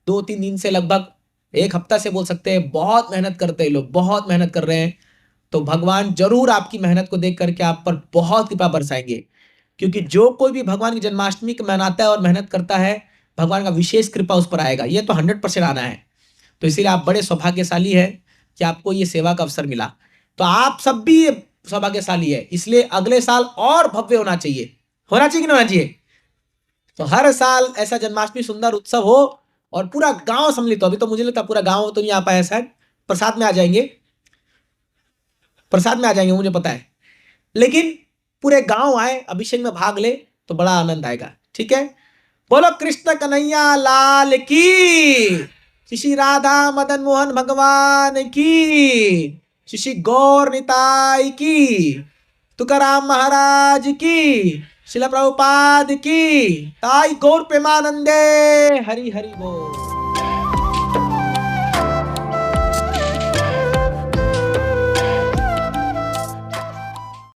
A: 2-3 दिन से, लगभग एक हफ्ता से बोल सकते हैं, बहुत मेहनत करते हैं लोग, बहुत मेहनत कर रहे हैं। तो भगवान जरूर आपकी मेहनत को देख करके आप पर बहुत कृपा बरसाएंगे, क्योंकि जो कोई भी भगवान की जन्माष्टमी को मनाता है और मेहनत करता है, भगवान का विशेष कृपा उस पर आएगा, ये तो 100% आना है। तो इसीलिए आप बड़े सौभाग्यशाली है कि आपको ये सेवा का अवसर मिला। तो आप सब भी सौभाग्यशाली है, इसलिए अगले साल और भव्य होना चाहिए। होना चाहिए कि नहीं होना चाहिए? तो हर साल ऐसा जन्माष्टमी सुंदर उत्सव हो और पूरा गांव सम्मिलित हो। अभी तो मुझे लगता है पूरा गांव तो नहीं आ पाया, शायद प्रसाद में आ जाएंगे, प्रसाद में आ जाएंगे, मुझे पता है। लेकिन पूरे गांव आए, अभिषेक में भाग ले, तो बड़ा आनंद आएगा। ठीक है, बोलो कृष्ण कन्हैया लाल की, श्री राधा मदन मोहन भगवान की, श्री गौर निताई की, तुकाराम महाराज की, शिला प्रभुपाद की, ताई गौर प्रेमानंदे, हरि हरि बोल।